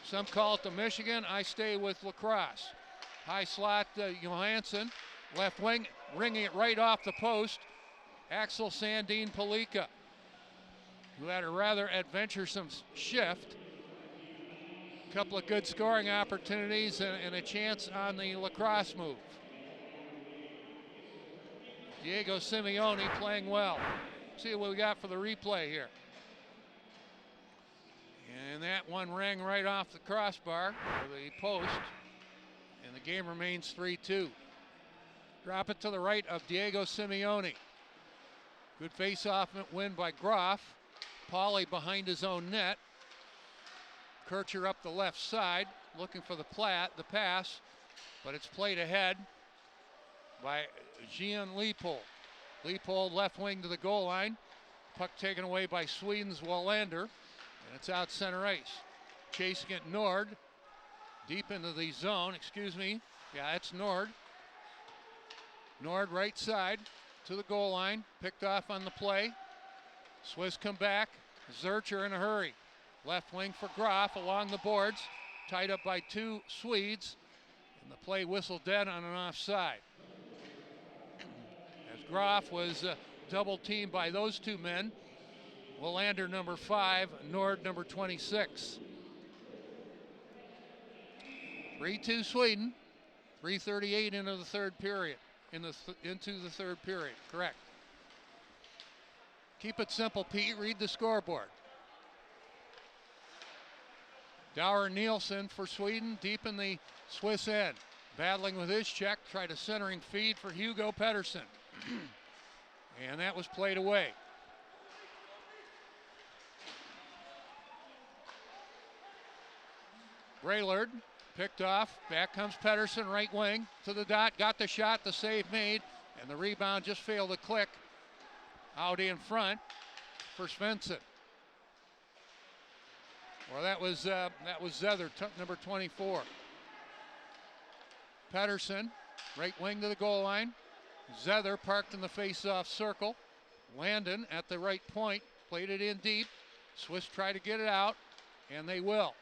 Some call it the Michigan. I stay with lacrosse. High slot, Johansson. Left wing, ringing it right off the post. Axel Sandin Palika, who had a rather adventuresome shift. A couple of good scoring opportunities and a chance on the lacrosse move. Diego Simeone playing well. See what we got for the replay here. And that one rang right off the crossbar, or the post, and the game remains 3-2. Drop it to the right of Diego Simeone. Good face-off win by Groff. Pauly behind his own net. Kircher up the left side, looking for the pass, but it's played ahead by Gian Leopold. Leopold left wing to the goal line. Puck taken away by Sweden's Wallander, and it's out center ice. Chasing it, Nord. Deep into the zone, Yeah, it's Nord. Nord right side to the goal line. Picked off on the play. Swiss come back. Zurcher in a hurry. Left wing for Groff along the boards. Tied up by 2 Swedes. And the play whistled dead on an offside. As Groff was double teamed by those 2 men. Wallander number 5, Nord number 26. 3-2 Sweden. 3:38 into the third period. Into the third period, correct. Keep it simple, Pete. Read the scoreboard. Dauer Nielsen for Sweden, deep in the Swiss end. Battling with his check, tried a centering feed for Hugo Pettersson. And that was played away. Braillard picked off. Back comes Pettersson, right wing to the dot. Got the shot, the save made, and the rebound just failed to click out in front for Svensson. Well, that was Zether, number 24. Pettersson, right wing to the goal line. Zether parked in the face-off circle. Landon at the right point, played it in deep. Swiss try to get it out, and they will.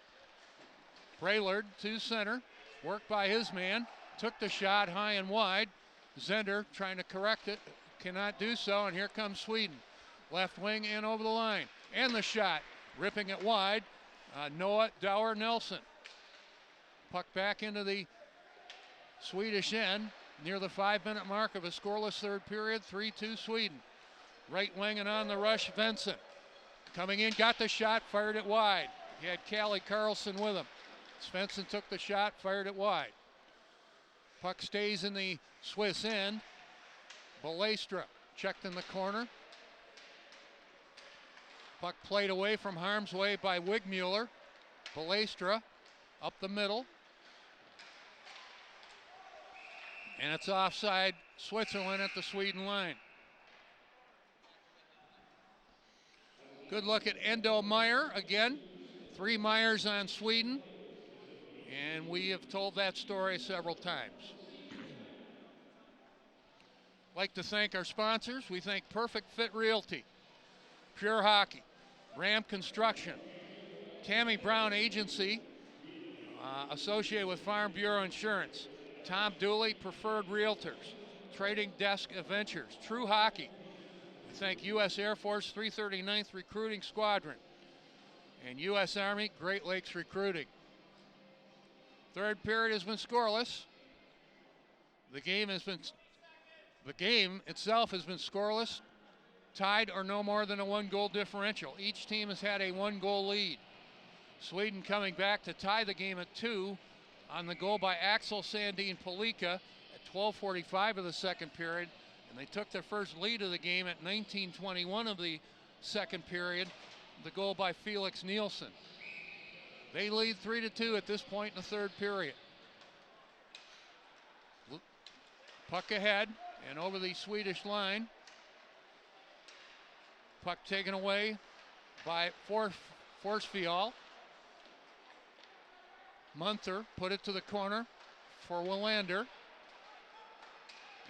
Braillard to center, worked by his man, took the shot high and wide. Zender trying to correct it, cannot do so, and here comes Sweden. Left wing and over the line, and the shot, ripping it wide. Noah Dauer Nelson. Puck back into the Swedish end, near the 5-minute mark of a scoreless third period, 3-2 Sweden. Right wing and on the rush, Svensson. Coming in, got the shot, fired it wide. He had Calle Carlson with him. Svensson took the shot, fired it wide. Puck stays in the Swiss end. Balestra checked in the corner. Puck played away from harm's way by Wigmuller. Balestra up the middle. And it's offside, Switzerland at the Sweden line. Good look at Endo Meyer again. 3 Meyers on Sweden. And we have told that story several times. Like to thank our sponsors. We thank Perfect Fit Realty, Pure Hockey, Ram Construction, Tammy Brown Agency, associated with Farm Bureau Insurance, Tom Dooley, Preferred Realtors, Trading Desk Adventures, True Hockey. We thank U.S. Air Force 339th Recruiting Squadron and U.S. Army Great Lakes Recruiting. Third period has been scoreless. The game itself has been scoreless, tied or no more than a 1-goal differential. Each team has had a 1-goal lead. Sweden coming back to tie the game at 2 on the goal by Axel Sandin Palika at 12:45 of the second period, and they took their first lead of the game at 19:21 of the second period, the goal by Felix Nielsen. They lead 3-2 at this point in the third period. Puck ahead and over the Swedish line. Puck taken away by Forsfjall. Munther put it to the corner for Willander.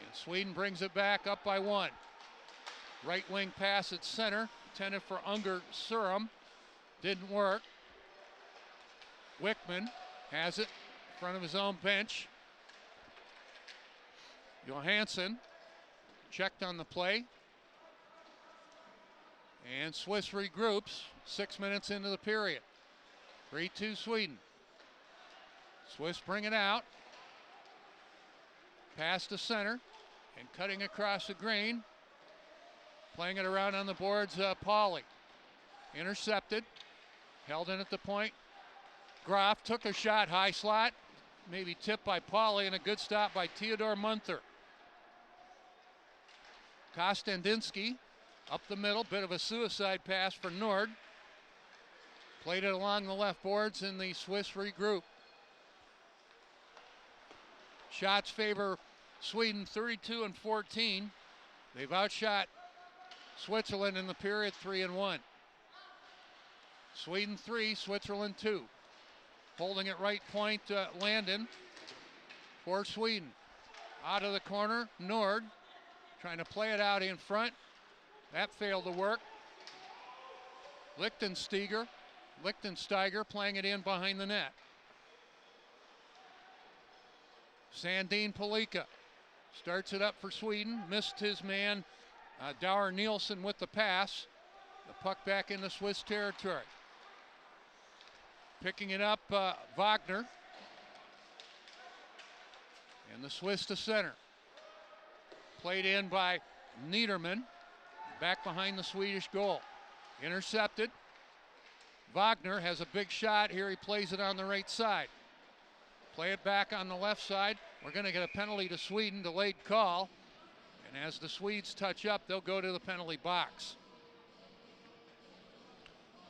And Sweden brings it back up by 1. Right wing pass at center, intended for Unger Surum. Didn't work. Wickman has it in front of his own bench. Johansson checked on the play. And Swiss regroups 6 minutes into the period. 3-2 Sweden. Swiss bring it out. Pass to center. And cutting across the green. Playing it around on the boards, Pauly. Intercepted. Held in at the point. Graf took a shot, high slot. Maybe tipped by Pauly, and a good stop by Theodore Munther. Kostendinsky up the middle, bit of a suicide pass for Nord. Played it along the left boards, and the Swiss regroup. Shots favor Sweden 32-14. They've outshot Switzerland in the period 3-1. Sweden 3, Switzerland 2. Holding it right point, Landon for Sweden. Out of the corner, Nord trying to play it out in front. That failed to work. Lichtensteiger playing it in behind the net. Sandin Palika starts it up for Sweden. Missed his man, Dauer Nielsen with the pass. The puck back into Swiss territory. Picking it up, Wagner. And the Swiss to center. Played in by Niederman. back behind the Swedish goal. Intercepted. Wagner has a big shot here. He plays it on the right side. Play it back on the left side. We're going to get a penalty to Sweden, delayed call. And as the Swedes touch up, they'll go to the penalty box.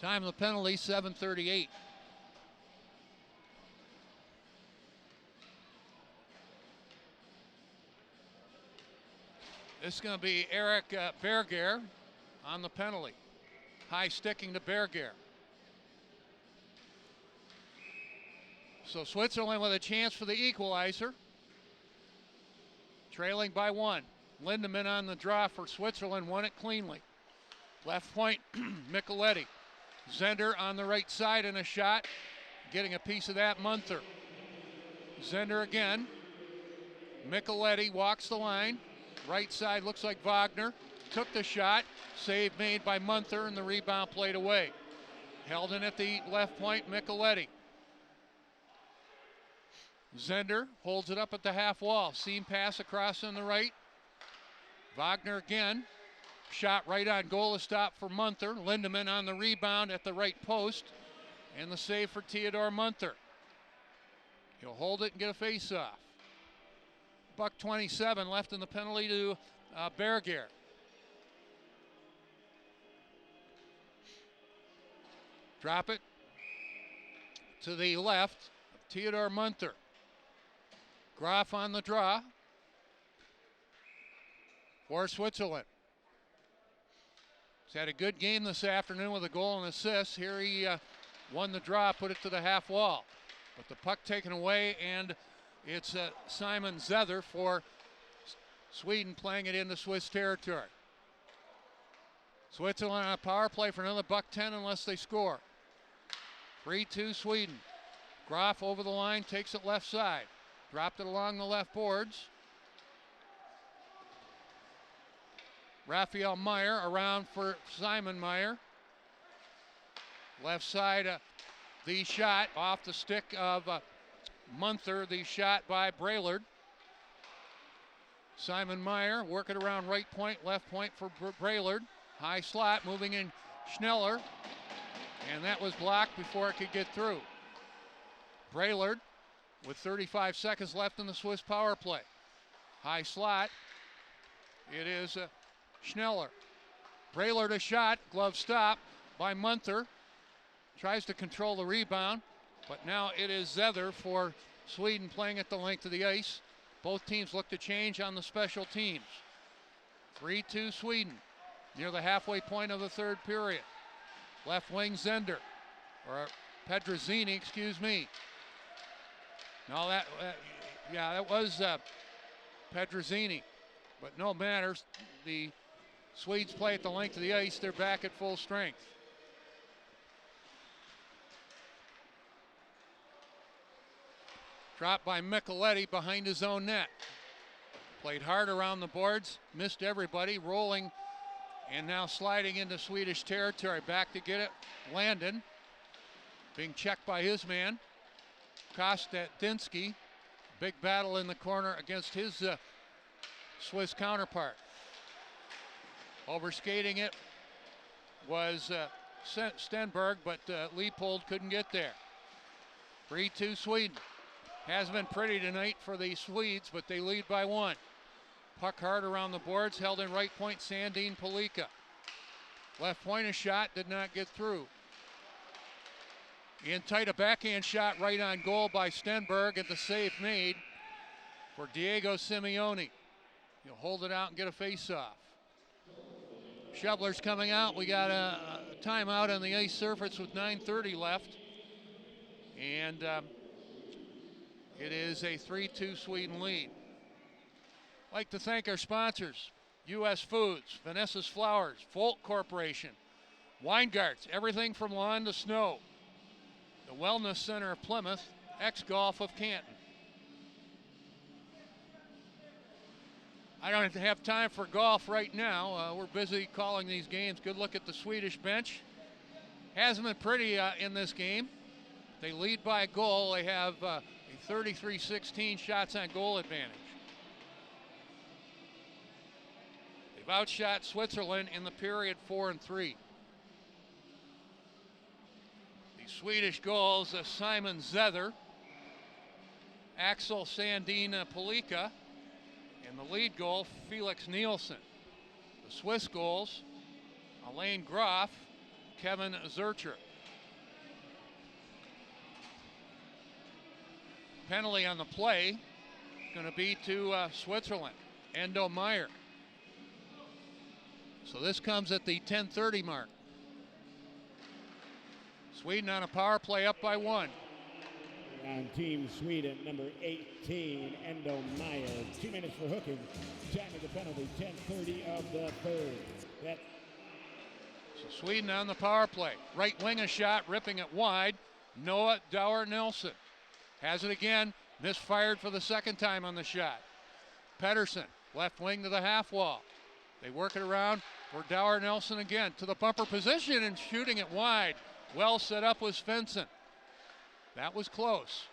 Time of the penalty, 7:38. This is going to be Eric Berger on the penalty. High sticking to Berger. So Switzerland with a chance for the equalizer. Trailing by 1. Lindemann on the draw for Switzerland, won it cleanly. Left point, Micheletti. Zender on the right side and a shot. Getting a piece of that, Munther. Zender again. Micheletti walks the line. Right side looks like Wagner. Took the shot. Save made by Munther and the rebound played away. Held in at the left point, Micheletti. Zender holds it up at the half wall. Seam pass across on the right. Wagner again. Shot right on goal, a stop for Munther. Lindemann on the rebound at the right post. And the save for Theodore Munther. He'll hold it and get a face-off. $1:27 left in the penalty to Berger. Drop it to the left. Theodore Munther. Graf on the draw for Switzerland. He's had a good game this afternoon with a goal and assist. Here he won the draw, put it to the half wall. But the puck taken away, and it's Simon Zether for Sweden playing it into Swiss territory. Switzerland on a power play for another $1:10 unless they score. 3-2 Sweden. Graf over the line, takes it left side. Dropped it along the left boards. Raphael Meyer around for Simon Meyer. Left side, the shot off the stick of Munther, the shot by Braillard. Simon Meyer working around right point, left point for Braillard. High slot, moving in Schneller. And that was blocked before it could get through. Braillard with 35 seconds left in the Swiss power play. High slot. It is Schneller. Braillard a shot, glove stop by Munther. Tries to control the rebound, but now it is Zether for Sweden playing at the length of the ice. Both teams look to change on the special teams. 3-2 Sweden, near the halfway point of the third period. Left wing Zender, or Pedrazzini, excuse me. No, that was Pedrazzini, but no matters. The Swedes play at the length of the ice. They're back at full strength. Dropped by Micheletti behind his own net. Played hard around the boards, missed everybody, rolling and now sliding into Swedish territory. Back to get it, Landon. Being checked by his man, Kostadinsky. Big battle in the corner against his Swiss counterpart. Overskating it was Stenberg, but Leopold couldn't get there. 3-2 Sweden. Hasn't been pretty tonight for the Swedes, but they lead by 1. Puck hard around the boards, held in right point, Sandin Palika. Left point, a shot, did not get through. In tight, a backhand shot right on goal by Stenberg, and the save made for Diego Simeone. He'll hold it out and get a face-off. Shoveller's coming out. We got a timeout on the ice surface with 9:30 left. And it is a 3-2 Sweden lead. I'd like to thank our sponsors, U.S. Foods, Vanessa's Flowers, Volt Corporation, Weingarts, everything from lawn to snow, the Wellness Center of Plymouth, X-Golf of Canton. I don't have time for golf right now. We're busy calling these games. Good look at the Swedish bench. Hasn't been pretty in this game. They lead by a goal. They have a 33-16 shots on goal advantage. They've They've outshot Switzerland in the period 4-3. The Swedish goals, Simon Zether, Axel Sandin Palika, and the lead goal, Felix Nielsen. The Swiss goals, Alain Graf, Kevin Zurcher. Penalty on the play, going to be to Switzerland, Endo Meyer. So this comes at the 10:30 mark. Sweden on a power play up by 1. On Team Sweden, number 18, Endo Meyer. 2 minutes for hooking. Time of the penalty, 10:30 of the third. So Sweden on the power play. Right wing a shot, ripping it wide. Noah Dower Nelson has it again. Misfired for the second time on the shot. Pedersen, left wing to the half wall. They work it around for Dower Nelson again to the bumper position and shooting it wide. Well set up was Svensson. That was close.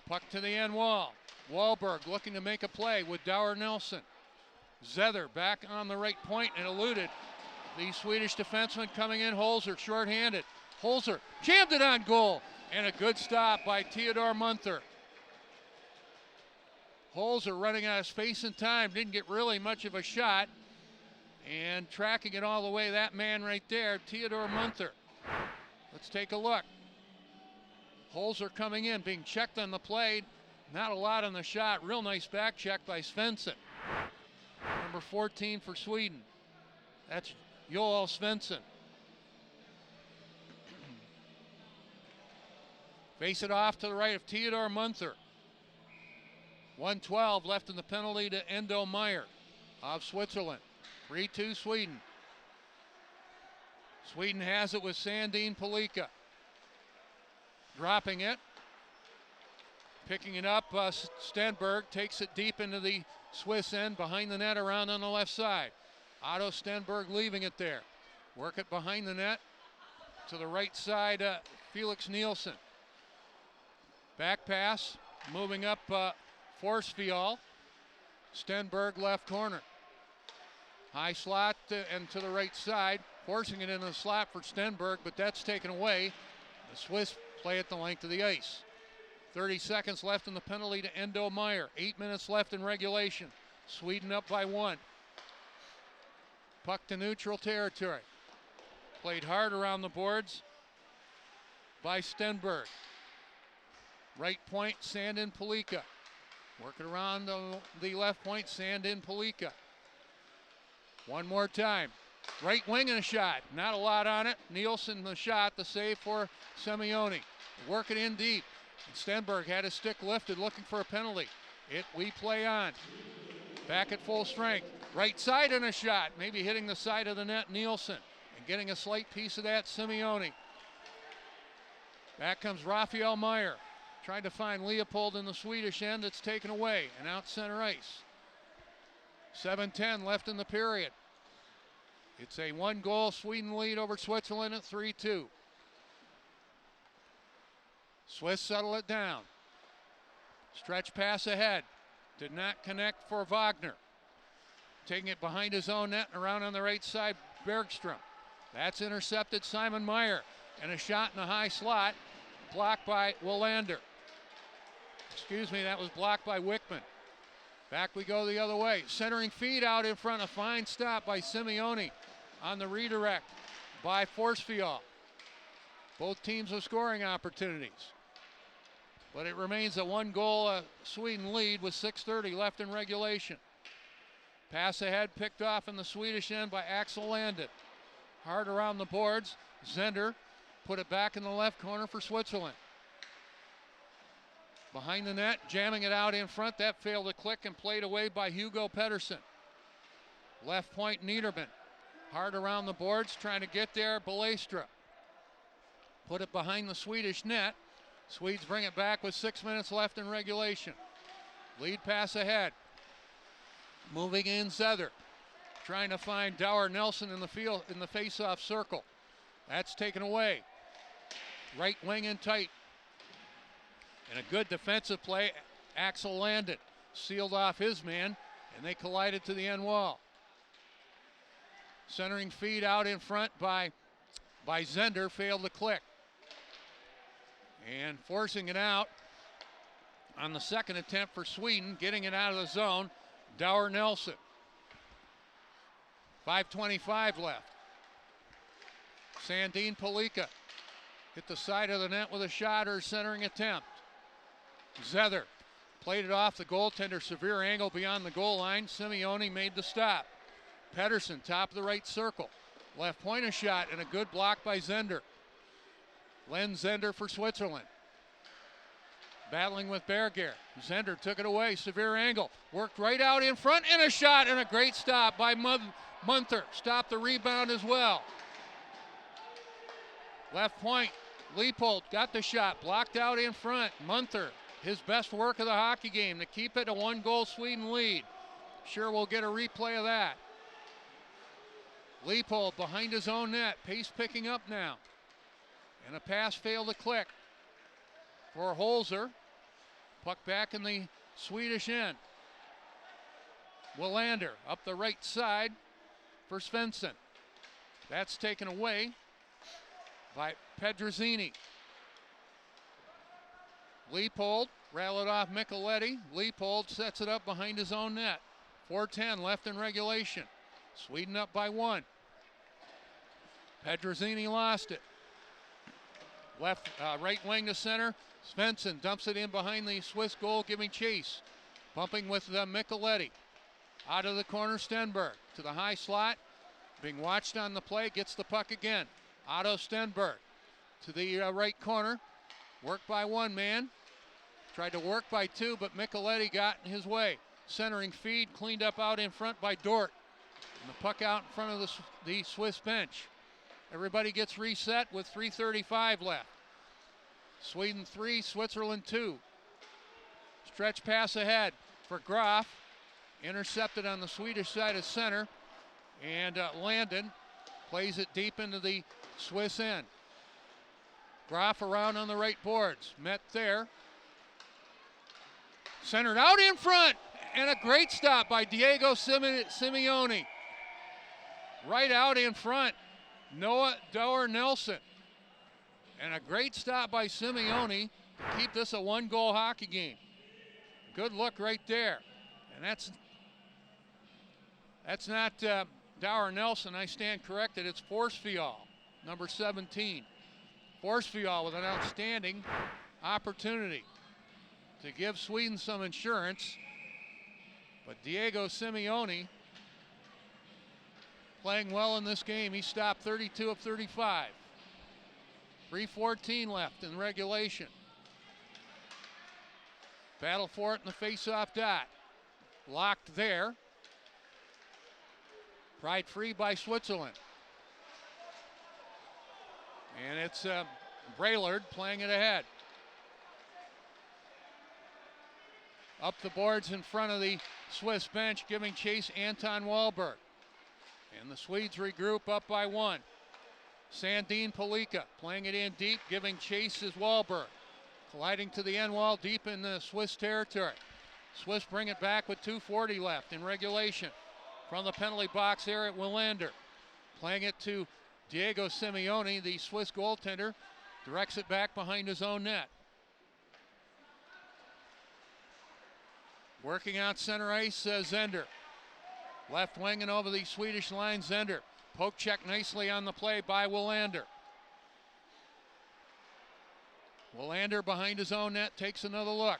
Puck to the end wall. Wahlberg looking to make a play with Dower Nelson. Zether back on the right point and eluded the Swedish defenseman coming in. Holzer shorthanded. Holzer jammed it on goal, and a good stop by Theodore Munther. Holzer running out of space and time, didn't get really much of a shot, and tracking it all the way, that man right there, Theodore Munther. Let's take a look. Holzer coming in, being checked on the play. Not a lot on the shot. Real nice back check by Svensson. Number 14 for Sweden. That's Joel Svensson. Face it off to the right of Theodore Munther. 1:12 left in the penalty to Endo Meyer of Switzerland. 3-2 Sweden. Sweden has it with Sandin Palika. Dropping it. Picking it up, Stenberg takes it deep into the Swiss end, behind the net, around on the left side. Otto Stenberg leaving it there. Work it behind the net to the right side, Felix Nielsen. Back pass, moving up Forsfjall. Stenberg left corner. High slot and to the right side, forcing it into the slot for Stenberg, but that's taken away. The Swiss play at the length of the ice. 30 seconds left in the penalty to Endo Meyer. 8 minutes left in regulation. Sweden up by 1. Puck to neutral territory. Played hard around the boards by Stenberg. Right point, Sandin Palika. Working around the left point, Sandin Palika. One more time. Right wing and a shot. Not a lot on it. Nielsen the shot, the save for Simeone. Working in deep. Stenberg had his stick lifted, looking for a penalty. We play on. Back at full strength. Right side and a shot. Maybe hitting the side of the net, Nielsen. And getting a slight piece of that, Simeone. Back comes Raphael Meyer. Trying to find Leopold in the Swedish end. It's taken away and out center ice. 7:10 left in the period. It's a 1-goal Sweden lead over Switzerland at 3-2. Swiss settle it down. Stretch pass ahead. Did not connect for Wagner. Taking it behind his own net and around on the right side, Bergstrom. That's intercepted, Simon Meyer. And a shot in the high slot, blocked by Willander. Excuse me, that was blocked by Wickman. Back we go the other way. Centering feed out in front, a fine stop by Simeone on the redirect by Forsfjall. Both teams with scoring opportunities. But it remains a 1-goal Sweden lead with 6:30 left in regulation. Pass ahead, picked off in the Swedish end by Axel Landon. Hard around the boards. Zender put it back in the left corner for Switzerland. Behind the net, jamming it out in front. That failed to click and played away by Hugo Pedersen. Left point, Niederman. Hard around the boards, trying to get there, Balestra. Put it behind the Swedish net. Swedes bring it back with 6 minutes left in regulation. Lead pass ahead. Moving in Zether. Trying to find Dower Nelson in the field in the face-off circle. That's taken away. Right wing in tight. And a good defensive play. Axel Landon sealed off his man, and they collided to the end wall. Centering feed out in front by Zender, failed to click. And forcing it out on the second attempt for Sweden, getting it out of the zone, Dower Nelson. 5:25 left. Sandine Palika hit the side of the net with a shot or centering attempt. Zether played it off the goaltender, severe angle beyond the goal line. Simeone made the stop. Pedersen, top of the right circle. Left point a shot and a good block by Zender. Len Zender for Switzerland. Battling with Berger. Zender took it away, severe angle. Worked right out in front and a shot and a great stop by Munther. Stopped the rebound as well. Left point, Leipold got the shot, blocked out in front. Munther, his best work of the hockey game to keep it a 1-goal Sweden lead. Sure we'll get a replay of that. Leipold behind his own net, pace picking up now. And a pass failed to click for Holzer. Puck back in the Swedish end. Willander up the right side for Svensson. That's taken away by Pedrozzini. Leipold rallied off Micheletti. Leipold sets it up behind his own net. 4:10 left in regulation. Sweden up by 1. Pedrozzini lost it. Right wing to center. Svensson dumps it in behind the Swiss goal, giving chase. Bumping with Micheletti. Out of the corner, Stenberg to the high slot. Being watched on the play, gets the puck again. Otto Stenberg to the right corner. Worked by one man. Tried to work by two, but Micheletti got in his way. Centering feed, cleaned up out in front by Dort. And the puck out in front of the Swiss bench. Everybody gets reset with 3:35 left. Sweden 3, Switzerland 2. Stretch pass ahead for Graf. Intercepted on the Swedish side of center. And Landon plays it deep into the Swiss end. Graf around on the right boards. Met there. Centered out in front. And a great stop by Diego Simeone. Right out in front. Noah Dower Nelson. And a great stop by Simeone to keep this a 1-goal hockey game. Good look right there. And that's not Dower Nelson. I stand corrected. It's Forsfial, number 17. Forsfial with an outstanding opportunity to give Sweden some insurance. But Diego Simeone playing well in this game. He stopped 32 of 35. 3:14 left in regulation. Battle for it in the face-off dot. Locked there. Pried free by Switzerland. And it's Braillard playing it ahead. Up the boards in front of the Swiss bench, giving chase Anton Wahlberg. And the Swedes regroup up by 1. Sandine Palika playing it in deep, giving chase is Wahlberg. Colliding to the end wall deep in the Swiss territory. Swiss bring it back with 2:40 left in regulation. From the penalty box there at Willander. Playing it to Diego Simeone, the Swiss goaltender. Directs it back behind his own net. Working out center ice, Zender. Left wing and over the Swedish line, Zender. Poke check nicely on the play by Willander. Willander behind his own net takes another look.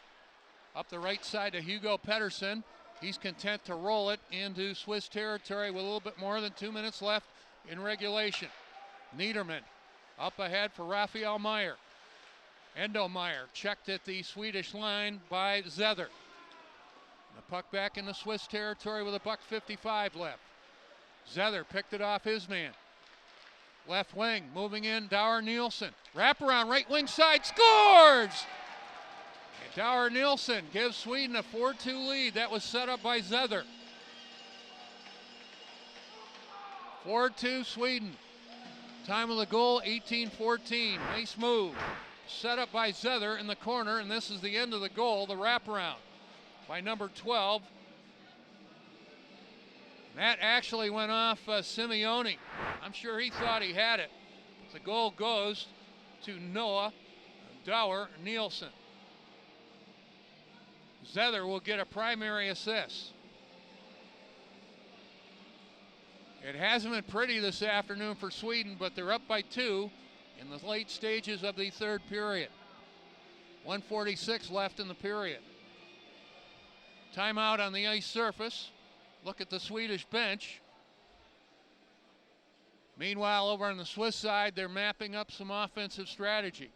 Up the right side to Hugo Pedersen. He's content to roll it into Swiss territory with a little bit more than 2 minutes left in regulation. Niederman up ahead for Raphael Meyer. Endo Meyer checked at the Swedish line by Zether. The puck back in the Swiss territory with $1:55 left. Zether picked it off his man. Left wing, moving in, Dower Nielsen. Wraparound, right wing side, scores! And Dower Nielsen gives Sweden a 4-2 lead. That was set up by Zether. 4-2 Sweden. Time of the goal, 18:14. Nice move. Set up by Zether in the corner, and this is the end of the goal, the wraparound by number 12. And That actually went off Simeone. I'm sure he thought he had it. The goal goes to Noah Dower Nielsen. Zether will get a primary assist. It hasn't been pretty this afternoon for Sweden, but they're up by 2 in the late stages of the third period. 1:46 left in the period. Timeout on the ice surface. Look at the Swedish bench. Meanwhile, over on the Swiss side, they're mapping up some offensive strategy.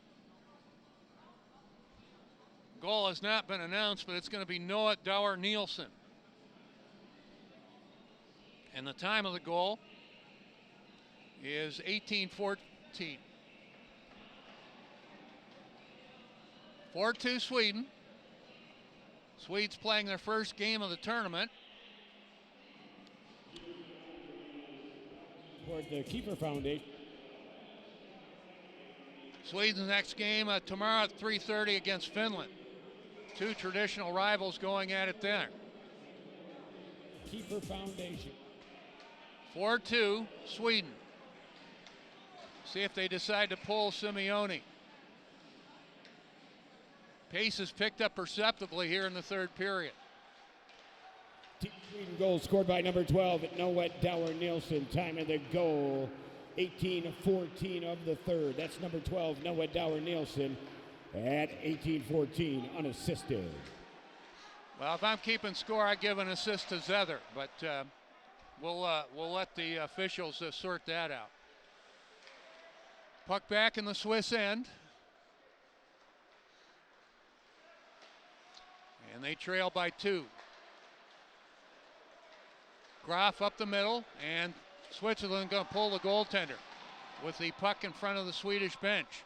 Goal has not been announced, but it's going to be Noah Dower Nielsen. And the time of the goal is 18:14. 4-2 Sweden. Swedes playing their first game of the tournament. Toward the Keeper Foundation. Sweden's next game tomorrow at 3:30 against Finland. 2 traditional rivals going at it there. Keeper Foundation. 4-2 Sweden. See if they decide to pull Simeone. Pace has picked up perceptibly here in the third period. Sweden goal scored by number 12, Noah Dower Nielsen. Time of the goal, 18:14 of the third. That's number 12, Noah Dower Nielsen, at 18:14, unassisted. Well, if I'm keeping score, I give an assist to Zether, but we'll let the officials sort that out. Puck back in the Swiss end. And they trail by 2. Graf up the middle, and Switzerland going to pull the goaltender with the puck in front of the Swedish bench.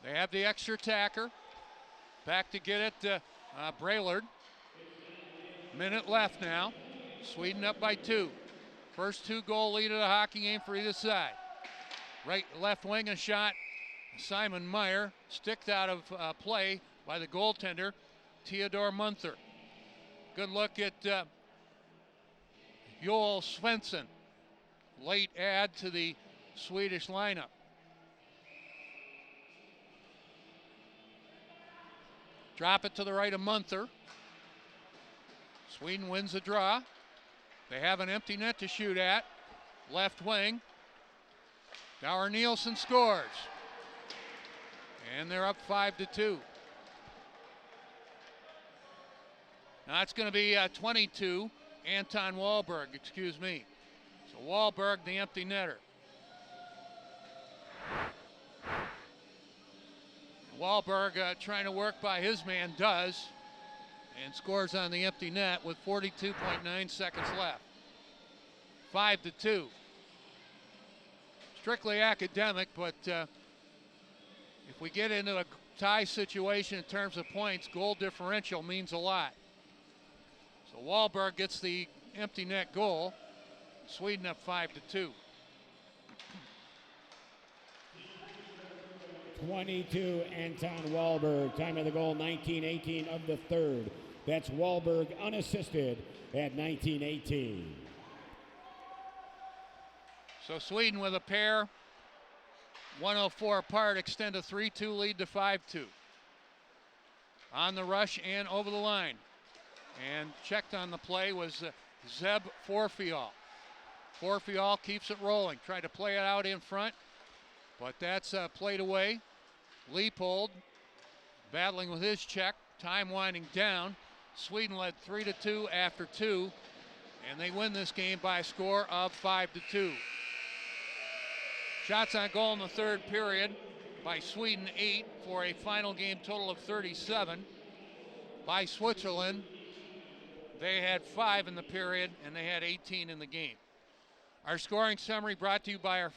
They have the extra attacker. Back to get it, Braillard. Minute left now. Sweden up by 2. First 2-goal lead of the hockey game for either side. Right, left wing, a shot. Simon Meyer sticked out of play by the goaltender, Theodore Munther. Good look at Joel Svensson. Late add to the Swedish lineup. Drop it to the right of Munther. Sweden wins the draw. They have an empty net to shoot at. Left wing. Dower Nielsen scores. And they're up 5-2. Now it's going to be 22, Anton Wahlberg, excuse me. So Wahlberg, the empty netter. Wahlberg trying to work by his man, does, and scores on the empty net with 42.9 seconds left. 5-2. Strictly academic, but if we get into a tie situation in terms of points, goal differential means a lot. So Wahlberg gets the empty net goal. Sweden up 5-2. 22, Anton Wahlberg. Time of the goal, 19:18 of the third. That's Wahlberg unassisted at 19:18. So Sweden with a pair, 104 apart, extend a 3-2 lead to 5-2. On the rush and over the line. And checked on the play was Zeb Forfial. Forfial keeps it rolling. Tried to play it out in front, but that's played away. Leopold battling with his check. Time winding down. Sweden led 3-2 after 2, and they win this game by a score of 5-2. Shots on goal in the third period by Sweden, 8, for a final game total of 37. By Switzerland, they had 5 in the period, and they had 18 in the game. Our scoring summary brought to you by our